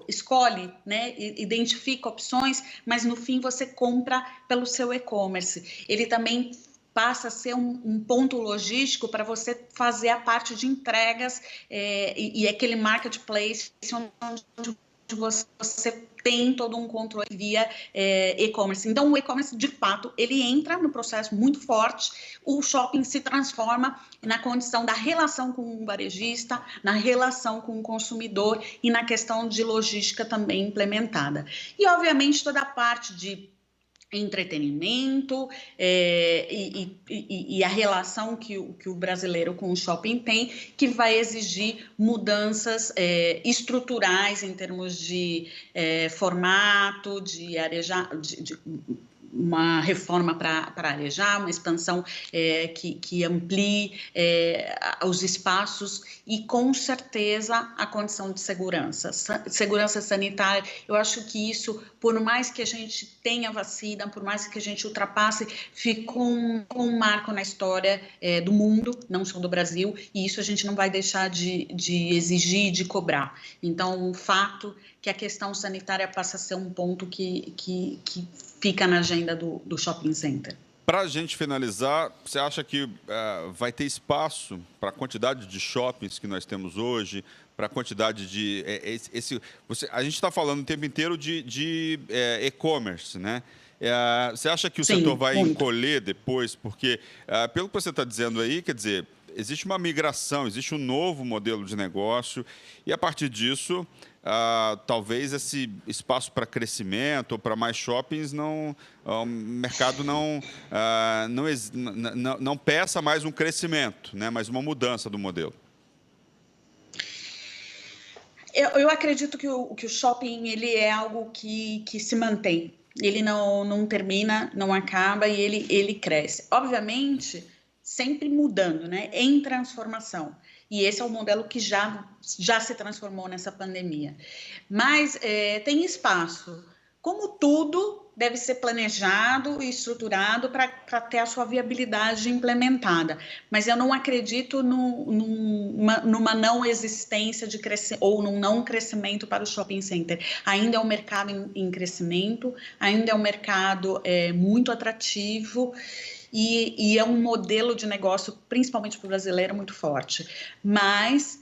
escolhe, né, identifica opções, mas no fim você compra pelo seu e-commerce. Ele também passa a ser um ponto logístico para você fazer a parte de entregas e aquele marketplace onde você tem todo um controle via e-commerce. Então, o e-commerce, de fato, ele entra no processo muito forte, o shopping se transforma na condição da relação com o varejista, na relação com o consumidor e na questão de logística também implementada. E, obviamente, toda a parte de entretenimento e a relação que o brasileiro com o shopping tem, que vai exigir mudanças estruturais em termos de formato, de arejar, uma reforma para arejar, uma expansão que amplie os espaços e, com certeza, a condição de segurança. Segurança sanitária, eu acho que isso, por mais que a gente tenha vacina, por mais que a gente ultrapasse, ficou um marco na história do mundo, não só do Brasil, e isso a gente não vai deixar de exigir, de cobrar. Então, o fato que a questão sanitária passa a ser um ponto que fica na agenda do shopping center. Para a gente finalizar, você acha que vai ter espaço para a quantidade de shoppings que nós temos hoje, a quantidade de... a gente está falando o tempo inteiro de e-commerce, né? Você acha que o setor vai encolher depois? Porque, pelo que você está dizendo aí, quer dizer, existe uma migração, existe um novo modelo de negócio e, a partir disso, talvez esse espaço para crescimento ou para mais shoppings, o mercado não peça mais um crescimento, né? Mas uma mudança do modelo. Eu acredito que o shopping ele é algo que se mantém. Ele não termina, não acaba e ele cresce. Obviamente, sempre mudando, né? Em transformação. E esse é o modelo que já se transformou nessa pandemia. Mas tem espaço. Como tudo, deve ser planejado e estruturado para ter a sua viabilidade implementada. Mas eu não acredito numa não existência de ou num não crescimento para o shopping center. Ainda é um mercado em crescimento, ainda é um mercado muito atrativo e é um modelo de negócio, principalmente para o brasileiro, muito forte. Mas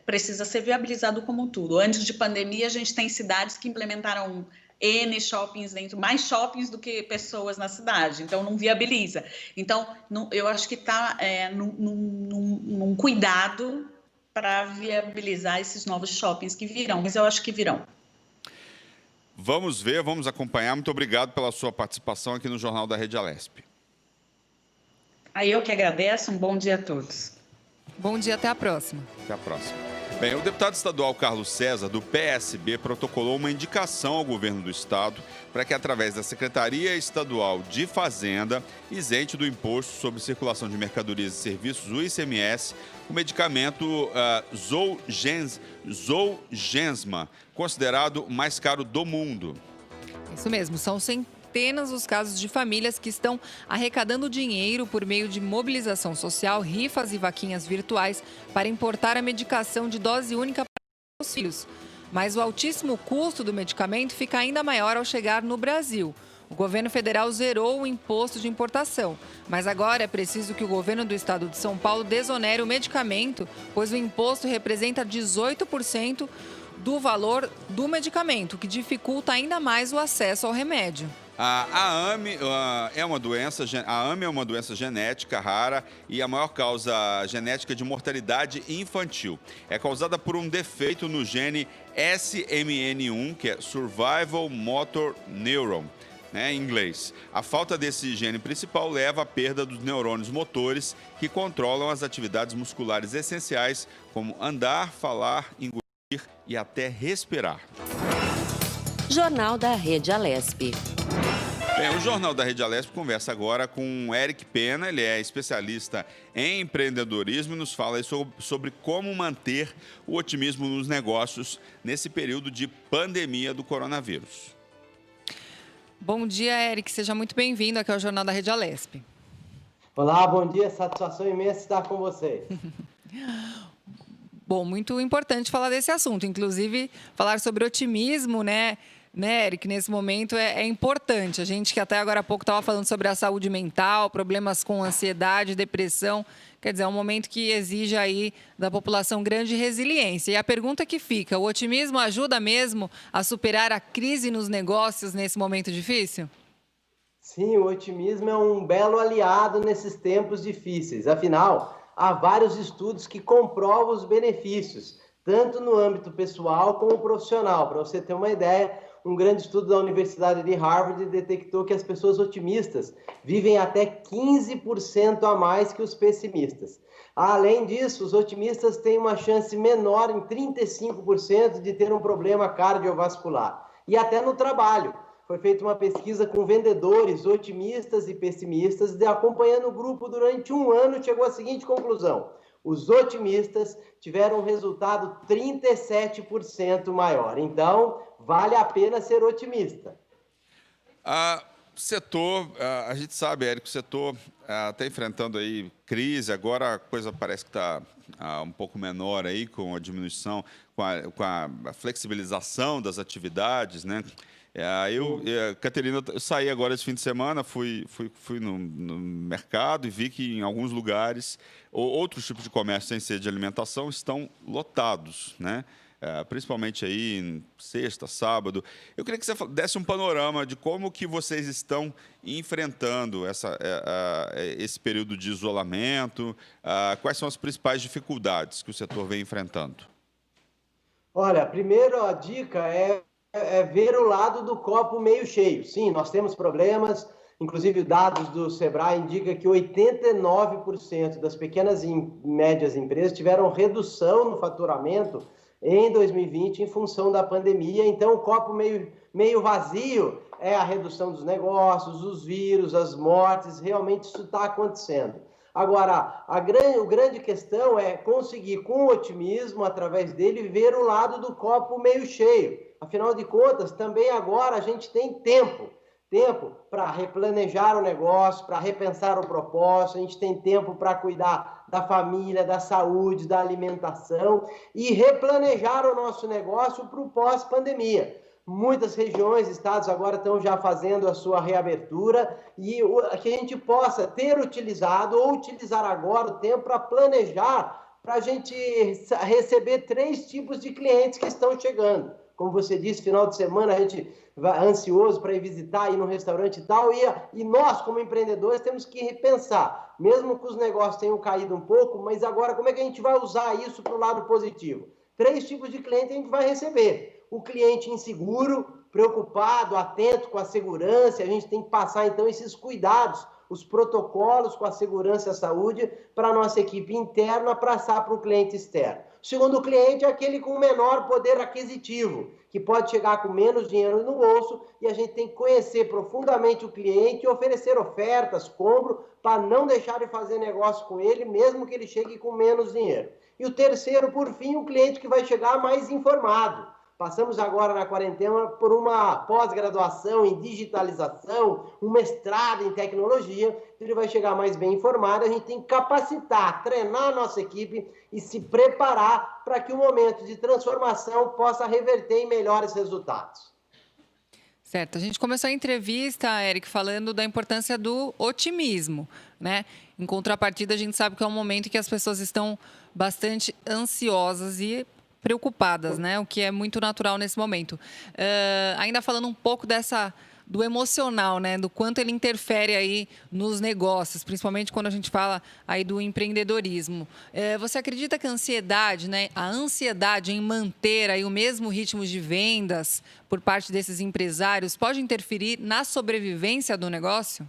precisa ser viabilizado como tudo. Antes de pandemia, a gente tem cidades que implementaram N shoppings dentro, mais shoppings do que pessoas na cidade, então não viabiliza. Então, eu acho que está num cuidado para viabilizar esses novos shoppings que virão, mas eu acho que virão. Vamos ver, vamos acompanhar. Muito obrigado pela sua participação aqui no Jornal da Rede Alesp. Aí eu que agradeço, um bom dia a todos. Bom dia, até a próxima. Até a próxima. Bem, o deputado estadual Carlos César, do PSB, protocolou uma indicação ao governo do estado para que, através da Secretaria Estadual de Fazenda, isente do imposto sobre circulação de mercadorias e serviços, o ICMS, o medicamento Zolgensma, considerado o mais caro do mundo. Isso mesmo, são centenas os casos de famílias que estão arrecadando dinheiro por meio de mobilização social, rifas e vaquinhas virtuais para importar a medicação de dose única para os filhos. Mas o altíssimo custo do medicamento fica ainda maior ao chegar no Brasil. O governo federal zerou o imposto de importação, mas agora é preciso que o governo do estado de São Paulo desonere o medicamento, pois o imposto representa 18% do valor do medicamento, que dificulta ainda mais o acesso ao remédio. A AME é uma doença genética rara e a maior causa genética de mortalidade infantil. É causada por um defeito no gene SMN1, que é Survival Motor Neuron, né, em inglês. A falta desse gene principal leva à perda dos neurônios motores que controlam as atividades musculares essenciais, como andar, falar, engolir e até respirar. Jornal da Rede Alesp. Bem, o Jornal da Rede Alesp conversa agora com o Eric Pena, ele é especialista em empreendedorismo e nos fala sobre como manter o otimismo nos negócios nesse período de pandemia do coronavírus. Bom dia, Eric, seja muito bem-vindo aqui ao Jornal da Rede Alesp. Olá, bom dia, satisfação imensa estar com vocês. Bom, muito importante falar desse assunto, inclusive falar sobre otimismo, né, Eric, nesse momento é importante. A gente que até agora há pouco estava falando sobre a saúde mental, problemas com ansiedade, depressão, quer dizer, é um momento que exige aí da população grande resiliência. E a pergunta que fica, o otimismo ajuda mesmo a superar a crise nos negócios nesse momento difícil? Sim, o otimismo é um belo aliado nesses tempos difíceis. Afinal, há vários estudos que comprovam os benefícios, tanto no âmbito pessoal como profissional. Para você ter uma ideia, um grande estudo da Universidade de Harvard detectou que as pessoas otimistas vivem até 15% a mais que os pessimistas. Além disso, os otimistas têm uma chance menor, em 35%, de ter um problema cardiovascular. E até no trabalho. Foi feita uma pesquisa com vendedores otimistas e pessimistas, acompanhando o grupo durante um ano, chegou à seguinte conclusão: os otimistas tiveram um resultado 37% maior. Então, vale a pena ser otimista. A gente sabe, Érico, o setor está enfrentando aí crise, agora a coisa parece que está um pouco menor aí, com a diminuição, com a flexibilização das atividades, né? Caterina, eu saí agora esse fim de semana, fui no mercado e vi que em alguns lugares outros tipos de comércio sem ser de alimentação estão lotados, né? Principalmente aí em sexta, sábado. Eu queria que você desse um panorama de como que vocês estão enfrentando esse período de isolamento, quais são as principais dificuldades que o setor vem enfrentando. Olha, primeiro a dica é ver o lado do copo meio cheio. Sim, nós temos problemas, inclusive dados do Sebrae indicam que 89% das pequenas e médias empresas tiveram redução no faturamento em 2020 em função da pandemia. Então, o copo meio vazio é a redução dos negócios, os vírus, as mortes, realmente isso está acontecendo. Agora, a grande questão é conseguir, com otimismo, através dele, ver o lado do copo meio cheio. Afinal de contas, também agora a gente tem tempo para replanejar o negócio, para repensar o propósito, a gente tem tempo para cuidar da família, da saúde, da alimentação e replanejar o nosso negócio para o pós-pandemia. Muitas regiões, estados agora estão já fazendo a sua reabertura e que a gente possa ter utilizado ou utilizar agora o tempo para planejar, para a gente receber 3 tipos de clientes que estão chegando. Como você disse, final de semana a gente vai ansioso para ir visitar, ir no restaurante e tal, e nós, como empreendedores, temos que repensar, mesmo que os negócios tenham caído um pouco, mas agora como é que a gente vai usar isso para o lado positivo? 3 tipos de cliente a gente vai receber. O cliente inseguro, preocupado, atento com a segurança, a gente tem que passar então esses cuidados, os protocolos com a segurança e a saúde para a nossa equipe interna passar para o cliente externo. O segundo cliente é aquele com menor poder aquisitivo, que pode chegar com menos dinheiro no bolso e a gente tem que conhecer profundamente o cliente e oferecer ofertas, compro, para não deixar de fazer negócio com ele, mesmo que ele chegue com menos dinheiro. E o terceiro, por fim, o cliente que vai chegar mais informado. Passamos agora na quarentena por uma pós-graduação em digitalização, um mestrado em tecnologia, ele vai chegar mais bem informado, a gente tem que capacitar, treinar a nossa equipe e se preparar para que o momento de transformação possa reverter em melhores resultados. Certo, a gente começou a entrevista, Eric, falando da importância do otimismo, né? Em contrapartida, a gente sabe que é um momento em que as pessoas estão bastante ansiosas e preocupadas, né? O que é muito natural nesse momento. Ainda falando um pouco do emocional, né? Do quanto ele interfere aí nos negócios, principalmente quando a gente fala aí do empreendedorismo. Você acredita que a ansiedade, né? A ansiedade em manter aí o mesmo ritmo de vendas por parte desses empresários pode interferir na sobrevivência do negócio?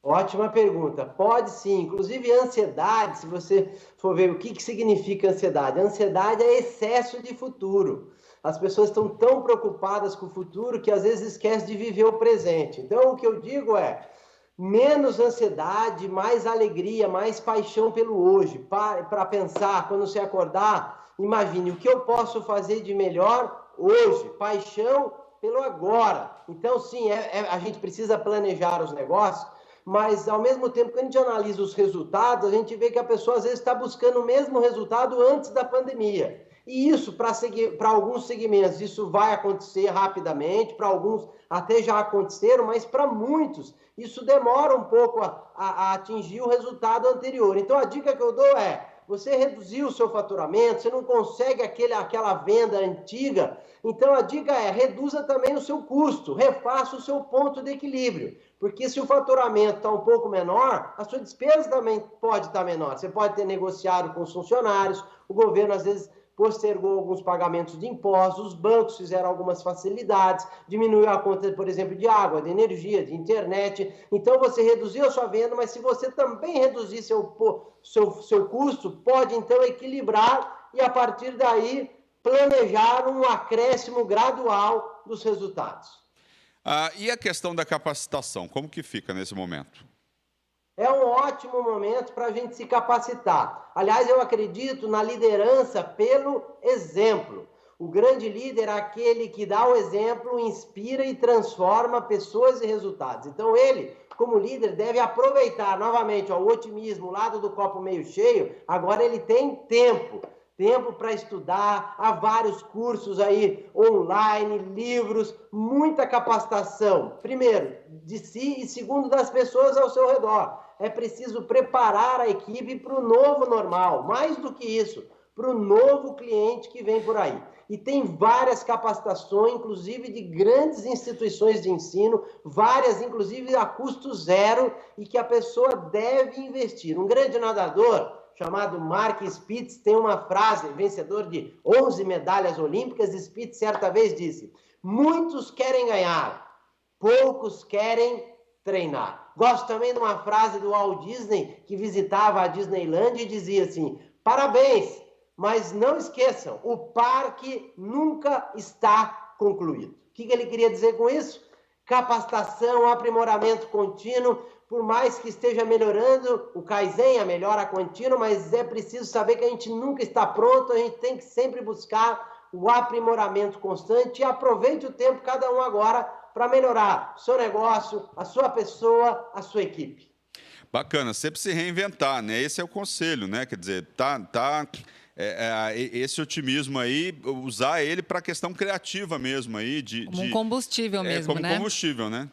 Ótima pergunta. Pode sim. Inclusive, ansiedade, se você for ver o que significa ansiedade. Ansiedade é excesso de futuro. As pessoas estão tão preocupadas com o futuro que às vezes esquecem de viver o presente. Então, o que eu digo é menos ansiedade, mais alegria, mais paixão pelo hoje. Para pensar, quando você acordar, imagine o que eu posso fazer de melhor hoje. Paixão pelo agora. Então, sim, a gente precisa planejar os negócios, mas, ao mesmo tempo que a gente analisa os resultados, a gente vê que a pessoa, às vezes, está buscando o mesmo resultado antes da pandemia. E isso, para alguns segmentos, isso vai acontecer rapidamente, para alguns até já aconteceram, mas para muitos, isso demora um pouco a atingir o resultado anterior. Então, a dica que eu dou é, você reduziu o seu faturamento, você não consegue aquela venda antiga, então a dica é, reduza também o seu custo, refaça o seu ponto de equilíbrio. Porque se o faturamento está um pouco menor, a sua despesa também pode estar menor. Você pode ter negociado com os funcionários, o governo às vezes postergou alguns pagamentos de impostos, os bancos fizeram algumas facilidades, diminuiu a conta, por exemplo, de água, de energia, de internet. Então você reduziu a sua venda, mas se você também reduzir seu custo, pode então equilibrar e a partir daí planejar um acréscimo gradual dos resultados. E a questão da capacitação, como que fica nesse momento? É um ótimo momento para a gente se capacitar. Aliás, eu acredito na liderança pelo exemplo. O grande líder é aquele que dá o exemplo, inspira e transforma pessoas e resultados. Então, ele, como líder, deve aproveitar novamente o otimismo, o lado do copo meio cheio. Agora ele tem tempo. tempo para estudar, há vários cursos aí online, livros, muita capacitação. Primeiro, de si e segundo, das pessoas ao seu redor. É preciso preparar a equipe para o novo normal, mais do que isso, para o novo cliente que vem por aí. E tem várias capacitações, inclusive de grandes instituições de ensino, várias, inclusive, a custo zero, e que a pessoa deve investir. Um grande nadador chamado Mark Spitz tem uma frase, vencedor de 11 medalhas olímpicas. Spitz certa vez disse: muitos querem ganhar, poucos querem treinar. Gosto também de uma frase do Walt Disney, que visitava a Disneyland e dizia assim: parabéns, mas não esqueçam, o parque nunca está concluído. O que ele queria dizer com isso? Capacitação, aprimoramento contínuo, por mais que esteja melhorando, o Kaizen, a melhora contínua, mas é preciso saber que a gente nunca está pronto, a gente tem que sempre buscar o aprimoramento constante e aproveite o tempo, cada um agora, para melhorar o seu negócio, a sua pessoa, a sua equipe. Bacana, sempre se reinventar, né? Esse é o conselho, né? Quer dizer, esse otimismo aí, usar ele para a questão criativa mesmo aí. Como um combustível mesmo, né? Como combustível, né?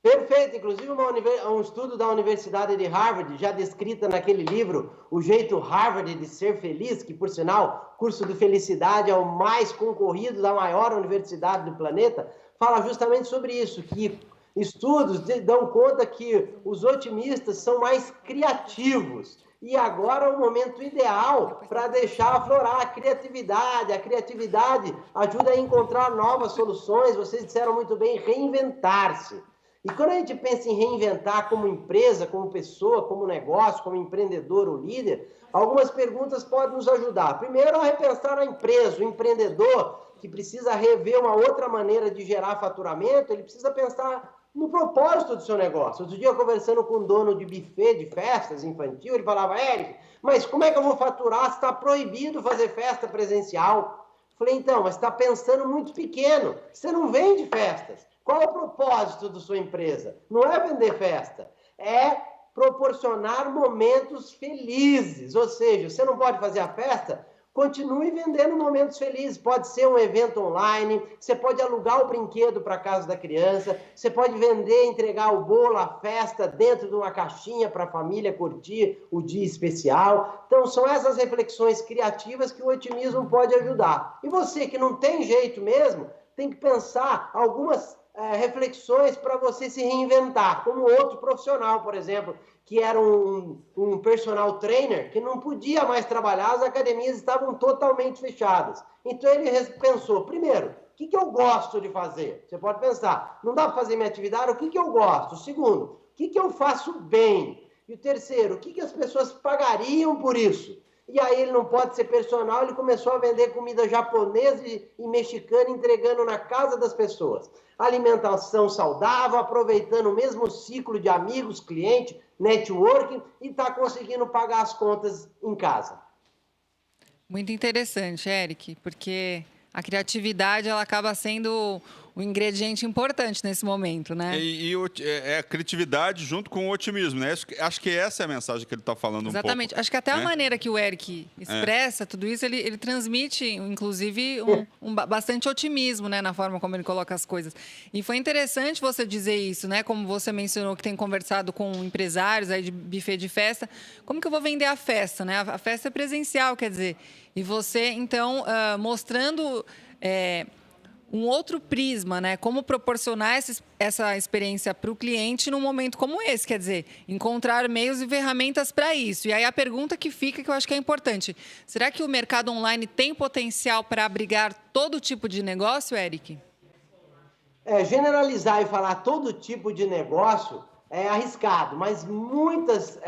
Perfeito. Inclusive, um estudo da Universidade de Harvard, já descrita naquele livro, O Jeito Harvard de Ser Feliz, que, por sinal, curso de felicidade é o mais concorrido da maior universidade do planeta, fala justamente sobre isso, que estudos dão conta que os otimistas são mais criativos. E agora é o momento ideal para deixar aflorar a criatividade. A criatividade ajuda a encontrar novas soluções. Vocês disseram muito bem, reinventar-se. E quando a gente pensa em reinventar como empresa, como pessoa, como negócio, como empreendedor ou líder, algumas perguntas podem nos ajudar. Primeiro, a repensar a empresa, o empreendedor que precisa rever uma outra maneira de gerar faturamento, ele precisa pensar no propósito do seu negócio. Outro dia, conversando com um dono de buffet de festas infantil, ele falava: Éric, mas como é que eu vou faturar se está proibido fazer festa presencial? Falei: então, mas está pensando muito pequeno, você não vende festas. Qual é o propósito da sua empresa? Não é vender festa, é proporcionar momentos felizes. Ou seja, você não pode fazer a festa, continue vendendo momentos felizes. Pode ser um evento online, você pode alugar o brinquedo para a casa da criança, você pode vender, entregar o bolo, a festa dentro de uma caixinha para a família curtir o dia especial. Então, são essas reflexões criativas que o otimismo pode ajudar. E você que não tem jeito mesmo, tem que pensar algumas reflexões para você se reinventar, como outro profissional, por exemplo, que era um personal trainer que não podia mais trabalhar, as academias estavam totalmente fechadas. Então ele pensou: primeiro, o que eu gosto de fazer? Você pode pensar, não dá para fazer minha atividade, o que eu gosto? Segundo, o que eu faço bem? E o terceiro, o que as pessoas pagariam por isso? E aí ele não pode ser personal, ele começou a vender comida japonesa e mexicana, entregando na casa das pessoas. Alimentação saudável, aproveitando o mesmo ciclo de amigos, clientes, networking, e está conseguindo pagar as contas em casa. Muito interessante, Éric, porque a criatividade ela acaba sendo um ingrediente importante nesse momento, né? E a criatividade junto com o otimismo, né? Acho que essa é a mensagem que ele está falando. Exatamente. Um pouco, acho que até a maneira que o Éric expressa tudo isso, ele transmite, inclusive, bastante otimismo, né? Na forma como ele coloca as coisas. E foi interessante você dizer isso, né? Como você mencionou que tem conversado com empresários aí de buffet de festa. Como que eu vou vender a festa, né? A festa é presencial, quer dizer. E você, então, mostrando um outro prisma, né? Como proporcionar essa experiência para o cliente num momento como esse, quer dizer, encontrar meios e ferramentas para isso. E aí a pergunta que fica, que eu acho que é importante: será que o mercado online tem potencial para abrigar todo tipo de negócio, Éric? Generalizar e falar todo tipo de negócio é arriscado, mas muitas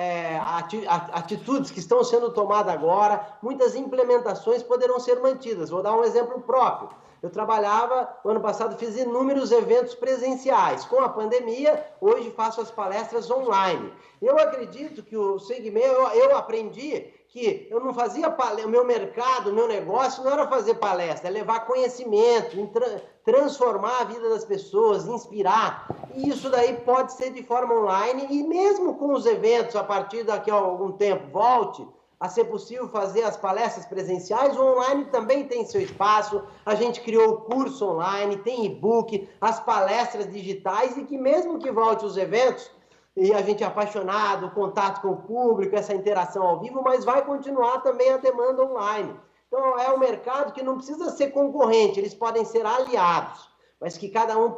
atitudes que estão sendo tomadas agora, muitas implementações poderão ser mantidas. Vou dar um exemplo próprio. Eu trabalhava, no ano passado, fiz inúmeros eventos presenciais. Com a pandemia, hoje faço as palestras online. Eu acredito que o segmento, eu aprendi que eu não fazia o meu mercado, o meu negócio não era fazer palestra, é levar conhecimento, transformar a vida das pessoas, inspirar. E isso daí pode ser de forma online, e mesmo com os eventos, a partir daqui a algum tempo, volte, a ser possível fazer as palestras presenciais, o online também tem seu espaço. A gente criou o curso online, tem e-book, as palestras digitais, e que mesmo que volte os eventos, e a gente é apaixonado, o contato com o público, essa interação ao vivo, mas vai continuar também a demanda online. Então, é um mercado que não precisa ser concorrente, eles podem ser aliados, mas que cada um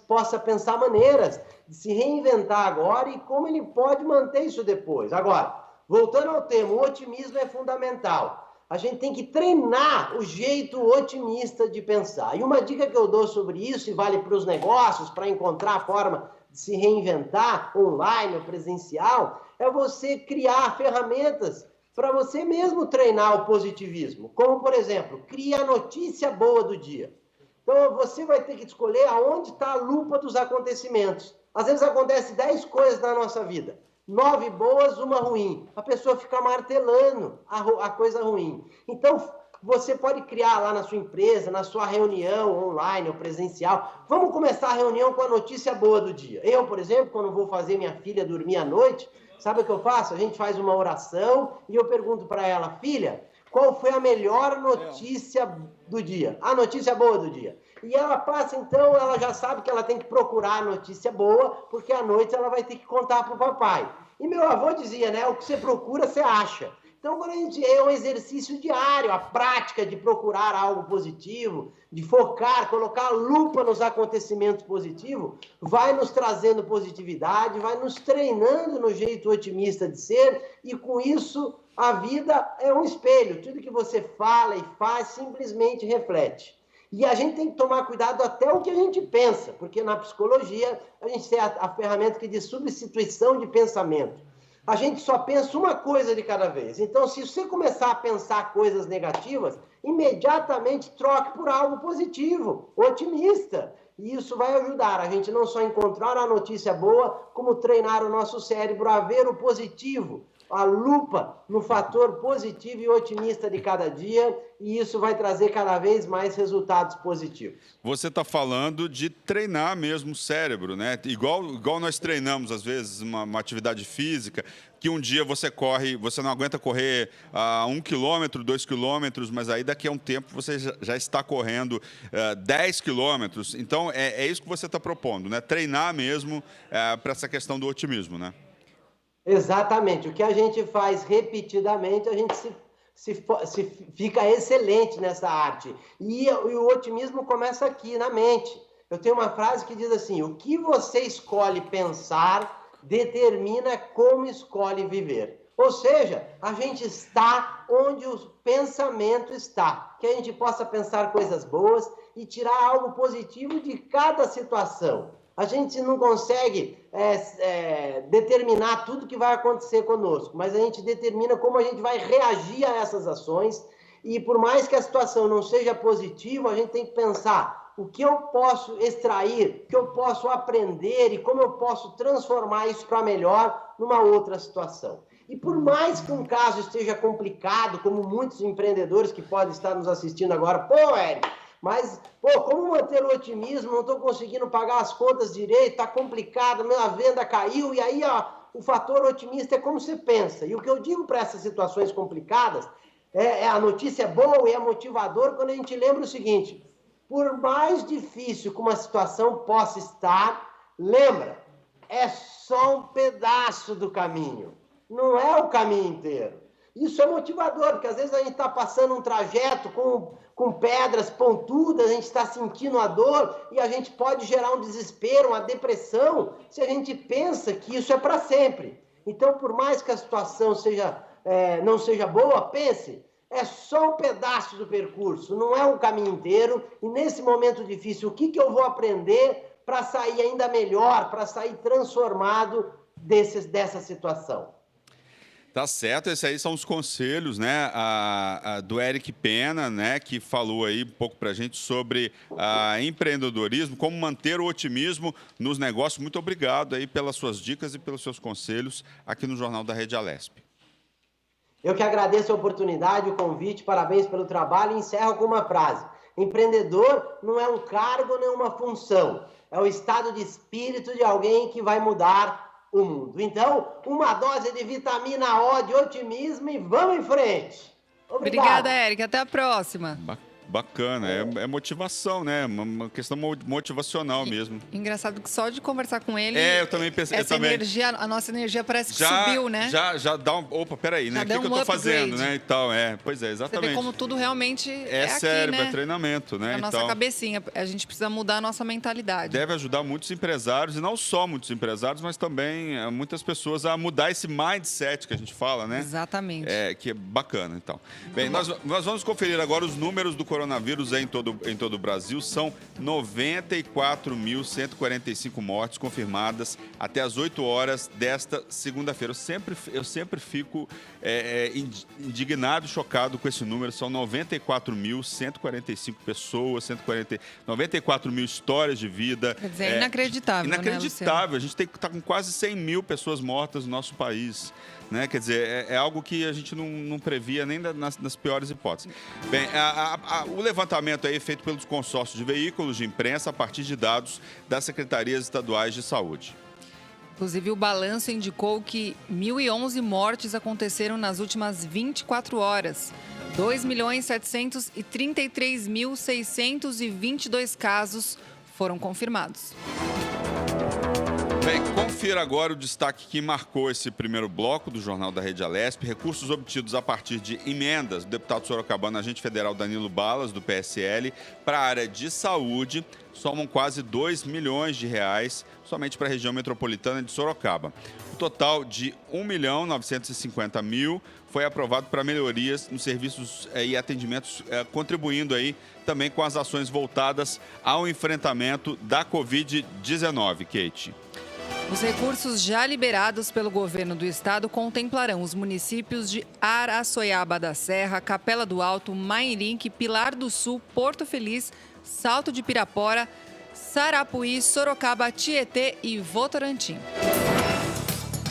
possa pensar maneiras de se reinventar agora e como ele pode manter isso depois. Agora, voltando ao tema, o otimismo é fundamental. A gente tem que treinar o jeito otimista de pensar. E uma dica que eu dou sobre isso, e vale para os negócios, para encontrar a forma de se reinventar, online ou presencial, é você criar ferramentas para você mesmo treinar o positivismo. Como, por exemplo, cria a notícia boa do dia. Então, você vai ter que escolher aonde está a lupa dos acontecimentos. Às vezes acontece 10 coisas na nossa vida. 9 boas, uma ruim. A pessoa fica martelando a coisa ruim. Então, você pode criar lá na sua empresa, na sua reunião online ou presencial. Vamos começar a reunião com a notícia boa do dia. Eu, por exemplo, quando vou fazer minha filha dormir à noite, sabe o que eu faço? A gente faz uma oração e eu pergunto para ela, filha, qual foi a melhor notícia do dia? A notícia boa do dia. E ela passa, então, ela já sabe que ela tem que procurar a notícia boa, porque à noite ela vai ter que contar para o papai. E meu avô dizia, né, o que você procura, você acha. Então, quando a gente é um exercício diário, a prática de procurar algo positivo, de focar, colocar a lupa nos acontecimentos positivos, vai nos trazendo positividade, vai nos treinando no jeito otimista de ser, e com isso a vida é um espelho. Tudo que você fala e faz simplesmente reflete. E a gente tem que tomar cuidado até o que a gente pensa, porque na psicologia a gente tem a ferramenta que diz substituição de pensamento. A gente só pensa uma coisa de cada vez. Então, se você começar a pensar coisas negativas, imediatamente troque por algo positivo, otimista. E isso vai ajudar a gente não só a encontrar a notícia boa, como treinar o nosso cérebro a ver o positivo, a lupa no fator positivo e otimista de cada dia, e isso vai trazer cada vez mais resultados positivos. Você está falando de treinar mesmo o cérebro, né? Igual nós treinamos, às vezes, uma atividade física, que um dia você corre, você não aguenta correr 1 quilômetro, 2 quilômetros, mas aí daqui a um tempo você já está correndo 10 quilômetros. Então, é isso que você está propondo, né? Treinar mesmo para essa questão do otimismo, né? Exatamente. O que a gente faz repetidamente, a gente se fica excelente nessa arte. E o otimismo começa aqui, na mente. Eu tenho uma frase que diz assim, o que você escolhe pensar determina como escolhe viver. Ou seja, a gente está onde o pensamento está. Que a gente possa pensar coisas boas e tirar algo positivo de cada situação. A gente não consegue determinar tudo que vai acontecer conosco, mas a gente determina como a gente vai reagir a essas ações. E por mais que a situação não seja positiva, a gente tem que pensar o que eu posso extrair, o que eu posso aprender e como eu posso transformar isso para melhor numa outra situação. E por mais que um caso esteja complicado, como muitos empreendedores que podem estar nos assistindo agora, pô, Érico, mas, como manter o otimismo? Não estou conseguindo pagar as contas direito, está complicado, minha venda caiu, e aí o fator otimista é como você pensa. E o que eu digo para essas situações complicadas, a notícia boa e é motivador quando a gente lembra o seguinte, por mais difícil que uma situação possa estar, lembra, é só um pedaço do caminho, não é o caminho inteiro. Isso é motivador, porque às vezes a gente está passando um trajeto com pedras pontudas, a gente está sentindo a dor e a gente pode gerar um desespero, uma depressão, se a gente pensa que isso é para sempre. Então, por mais que a situação não seja boa, pense, é só um pedaço do percurso, não é um caminho inteiro. E nesse momento difícil, o que eu vou aprender para sair ainda melhor, para sair transformado dessa situação? Tá certo, esses aí são os conselhos, né, do Eric Pena, né, que falou aí um pouco para a gente sobre empreendedorismo, como manter o otimismo nos negócios. Muito obrigado aí pelas suas dicas e pelos seus conselhos aqui no Jornal da Rede Alesp. Eu que agradeço a oportunidade, o convite, parabéns pelo trabalho e encerro com uma frase. Empreendedor não é um cargo nem uma função, é o estado de espírito de alguém que vai mudar o mundo. Então, uma dose de vitamina O, de otimismo e vamos em frente. Obrigado. Obrigada, Érica. Até a próxima. Bacana, é motivação, né? Uma questão motivacional mesmo. Engraçado que só de conversar com ele, eu também pensei. Energia, a nossa energia parece que subiu, né? Já dá um. Opa, peraí, né? O que eu tô fazendo, né? E tal, pois é, exatamente. Você vê como tudo realmente é cérebro, aqui, né? É treinamento, né? A nossa cabecinha. A gente precisa mudar a nossa mentalidade. Deve ajudar muitos empresários, e não só muitos empresários, mas também muitas pessoas a mudar esse mindset que a gente fala, né? Exatamente. Que é bacana, então. Bem, nós vamos conferir agora os números do coronavírus em todo o Brasil. São 94.145 mortes confirmadas até as 8 horas desta segunda-feira. Eu sempre fico indignado e chocado com esse número. São 94.145 pessoas, 94 mil histórias de vida. Quer dizer, inacreditável, inacreditável. Né, a gente está com quase 100 mil pessoas mortas no nosso país. Né? Quer dizer, é algo que a gente não previa nem nas piores hipóteses. Bem, o levantamento é feito pelos consórcios de veículos de imprensa a partir de dados das secretarias estaduais de saúde. Inclusive, o balanço indicou que 1.011 mortes aconteceram nas últimas 24 horas. 2.733.622 casos foram confirmados. Bem, confira agora o destaque que marcou esse primeiro bloco do Jornal da Rede Alesp. Recursos obtidos a partir de emendas do deputado sorocabano, agente federal Danilo Balas, do PSL, para a área de saúde, somam quase 2 milhões de reais somente para a região metropolitana de Sorocaba. O total de 1.950.000 foi aprovado para melhorias nos serviços e atendimentos, contribuindo aí também com as ações voltadas ao enfrentamento da Covid-19, Kate. Os recursos já liberados pelo governo do estado contemplarão os municípios de Araçoiaba da Serra, Capela do Alto, Mairinque, Pilar do Sul, Porto Feliz, Salto de Pirapora, Sarapuí, Sorocaba, Tietê e Votorantim.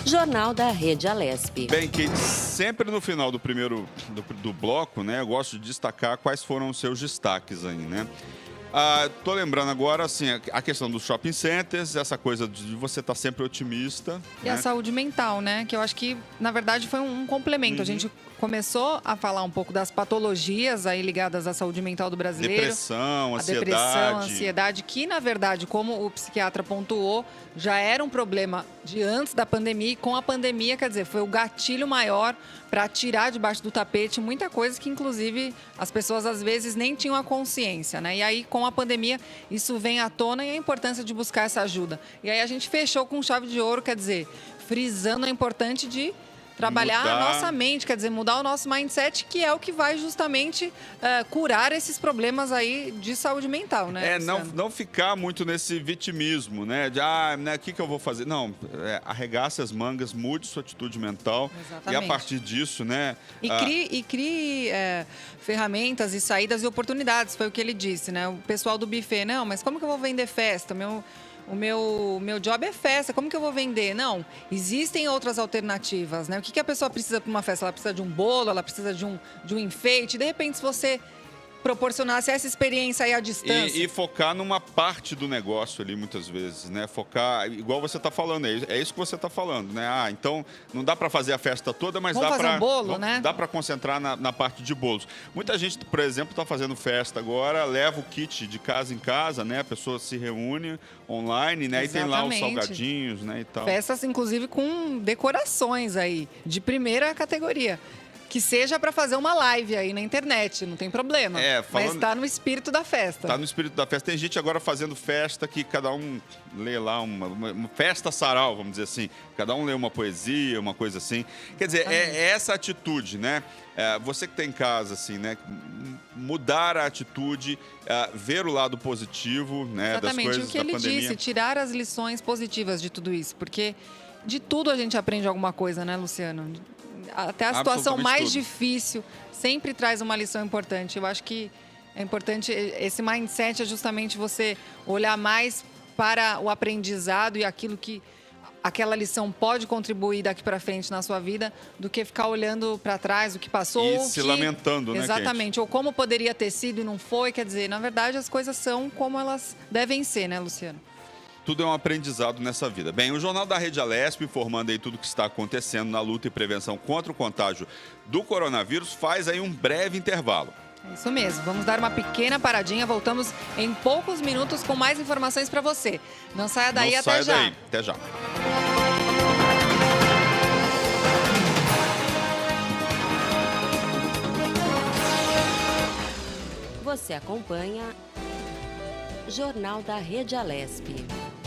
Jornal da Rede Alesp. Bem, Kate, sempre no final do primeiro do bloco, né, eu gosto de destacar quais foram os seus destaques aí, né? Tô lembrando agora, assim, a questão dos shopping centers, essa coisa de você estar sempre otimista. E a saúde mental, né? Que eu acho que, na verdade, foi um complemento. A gente começou a falar um pouco das patologias aí ligadas à saúde mental do brasileiro. Depressão, ansiedade. Ansiedade, que, na verdade, como o psiquiatra pontuou, já era um problema de antes da pandemia. E com a pandemia, quer dizer, foi o gatilho maior para tirar debaixo do tapete muita coisa que, inclusive, as pessoas às vezes nem tinham a consciência, né? E aí, com a pandemia, isso vem à tona e a importância de buscar essa ajuda. E aí a gente fechou com chave de ouro, quer dizer, frisando a importância de trabalhar a nossa mente, quer dizer, mudar o nosso mindset, que é o que vai justamente curar esses problemas aí de saúde mental, né? Não ficar muito nesse vitimismo, né? De, né, o que eu vou fazer? Não, arregace as mangas, mude sua atitude mental. Exatamente. E a partir disso, né? E crie ferramentas e saídas e oportunidades, foi o que ele disse, né? O pessoal do buffet, não, mas como que eu vou vender festa? O meu job é festa, como que eu vou vender? Não, existem outras alternativas, né? O que a pessoa precisa para uma festa? Ela precisa de um bolo, ela precisa de um enfeite. De repente, se você proporcionasse essa experiência aí à distância. E focar numa parte do negócio ali, muitas vezes, né? Focar, igual você está falando, é isso que você está falando, né? Então, não dá para fazer a festa toda, mas Vamos dá para um bolo, né? Dá para concentrar na parte de bolos. Muita gente, por exemplo, está fazendo festa agora, leva o kit de casa em casa, né? A pessoa se reúne online, né? Exatamente. E tem lá os salgadinhos, né? E tal. Festas, inclusive, com decorações aí, de primeira categoria. Que seja para fazer uma live aí na internet, não tem problema. Mas está no espírito da festa. Está no espírito da festa. Tem gente agora fazendo festa que cada um lê lá uma festa sarau, vamos dizer assim. Cada um lê uma poesia, uma coisa assim. Quer dizer, é essa atitude, né? Você que está em casa, assim, né? Mudar a atitude, ver o lado positivo, né? Exatamente. Das coisas O que da ele pandemia. disse, tirar as lições positivas de tudo isso. Porque de tudo a gente aprende alguma coisa, né, Luciano? Até a situação mais difícil sempre traz uma lição importante. Eu acho que é importante, esse mindset é justamente você olhar mais para o aprendizado e aquilo que aquela lição pode contribuir daqui para frente na sua vida, do que ficar olhando para trás o que passou. E se lamentando, né, exatamente, Kate? ou como poderia ter sido e não foi. Quer dizer, na verdade, as coisas são como elas devem ser, né, Luciano? Tudo é um aprendizado nessa vida. Bem, o Jornal da Rede Alesp, informando aí tudo o que está acontecendo na luta e prevenção contra o contágio do coronavírus, faz aí um breve intervalo. É isso mesmo. Vamos dar uma pequena paradinha. Voltamos em poucos minutos com mais informações para você. Não saia daí, até já. Até já. Você acompanha Jornal da Rede Alesp.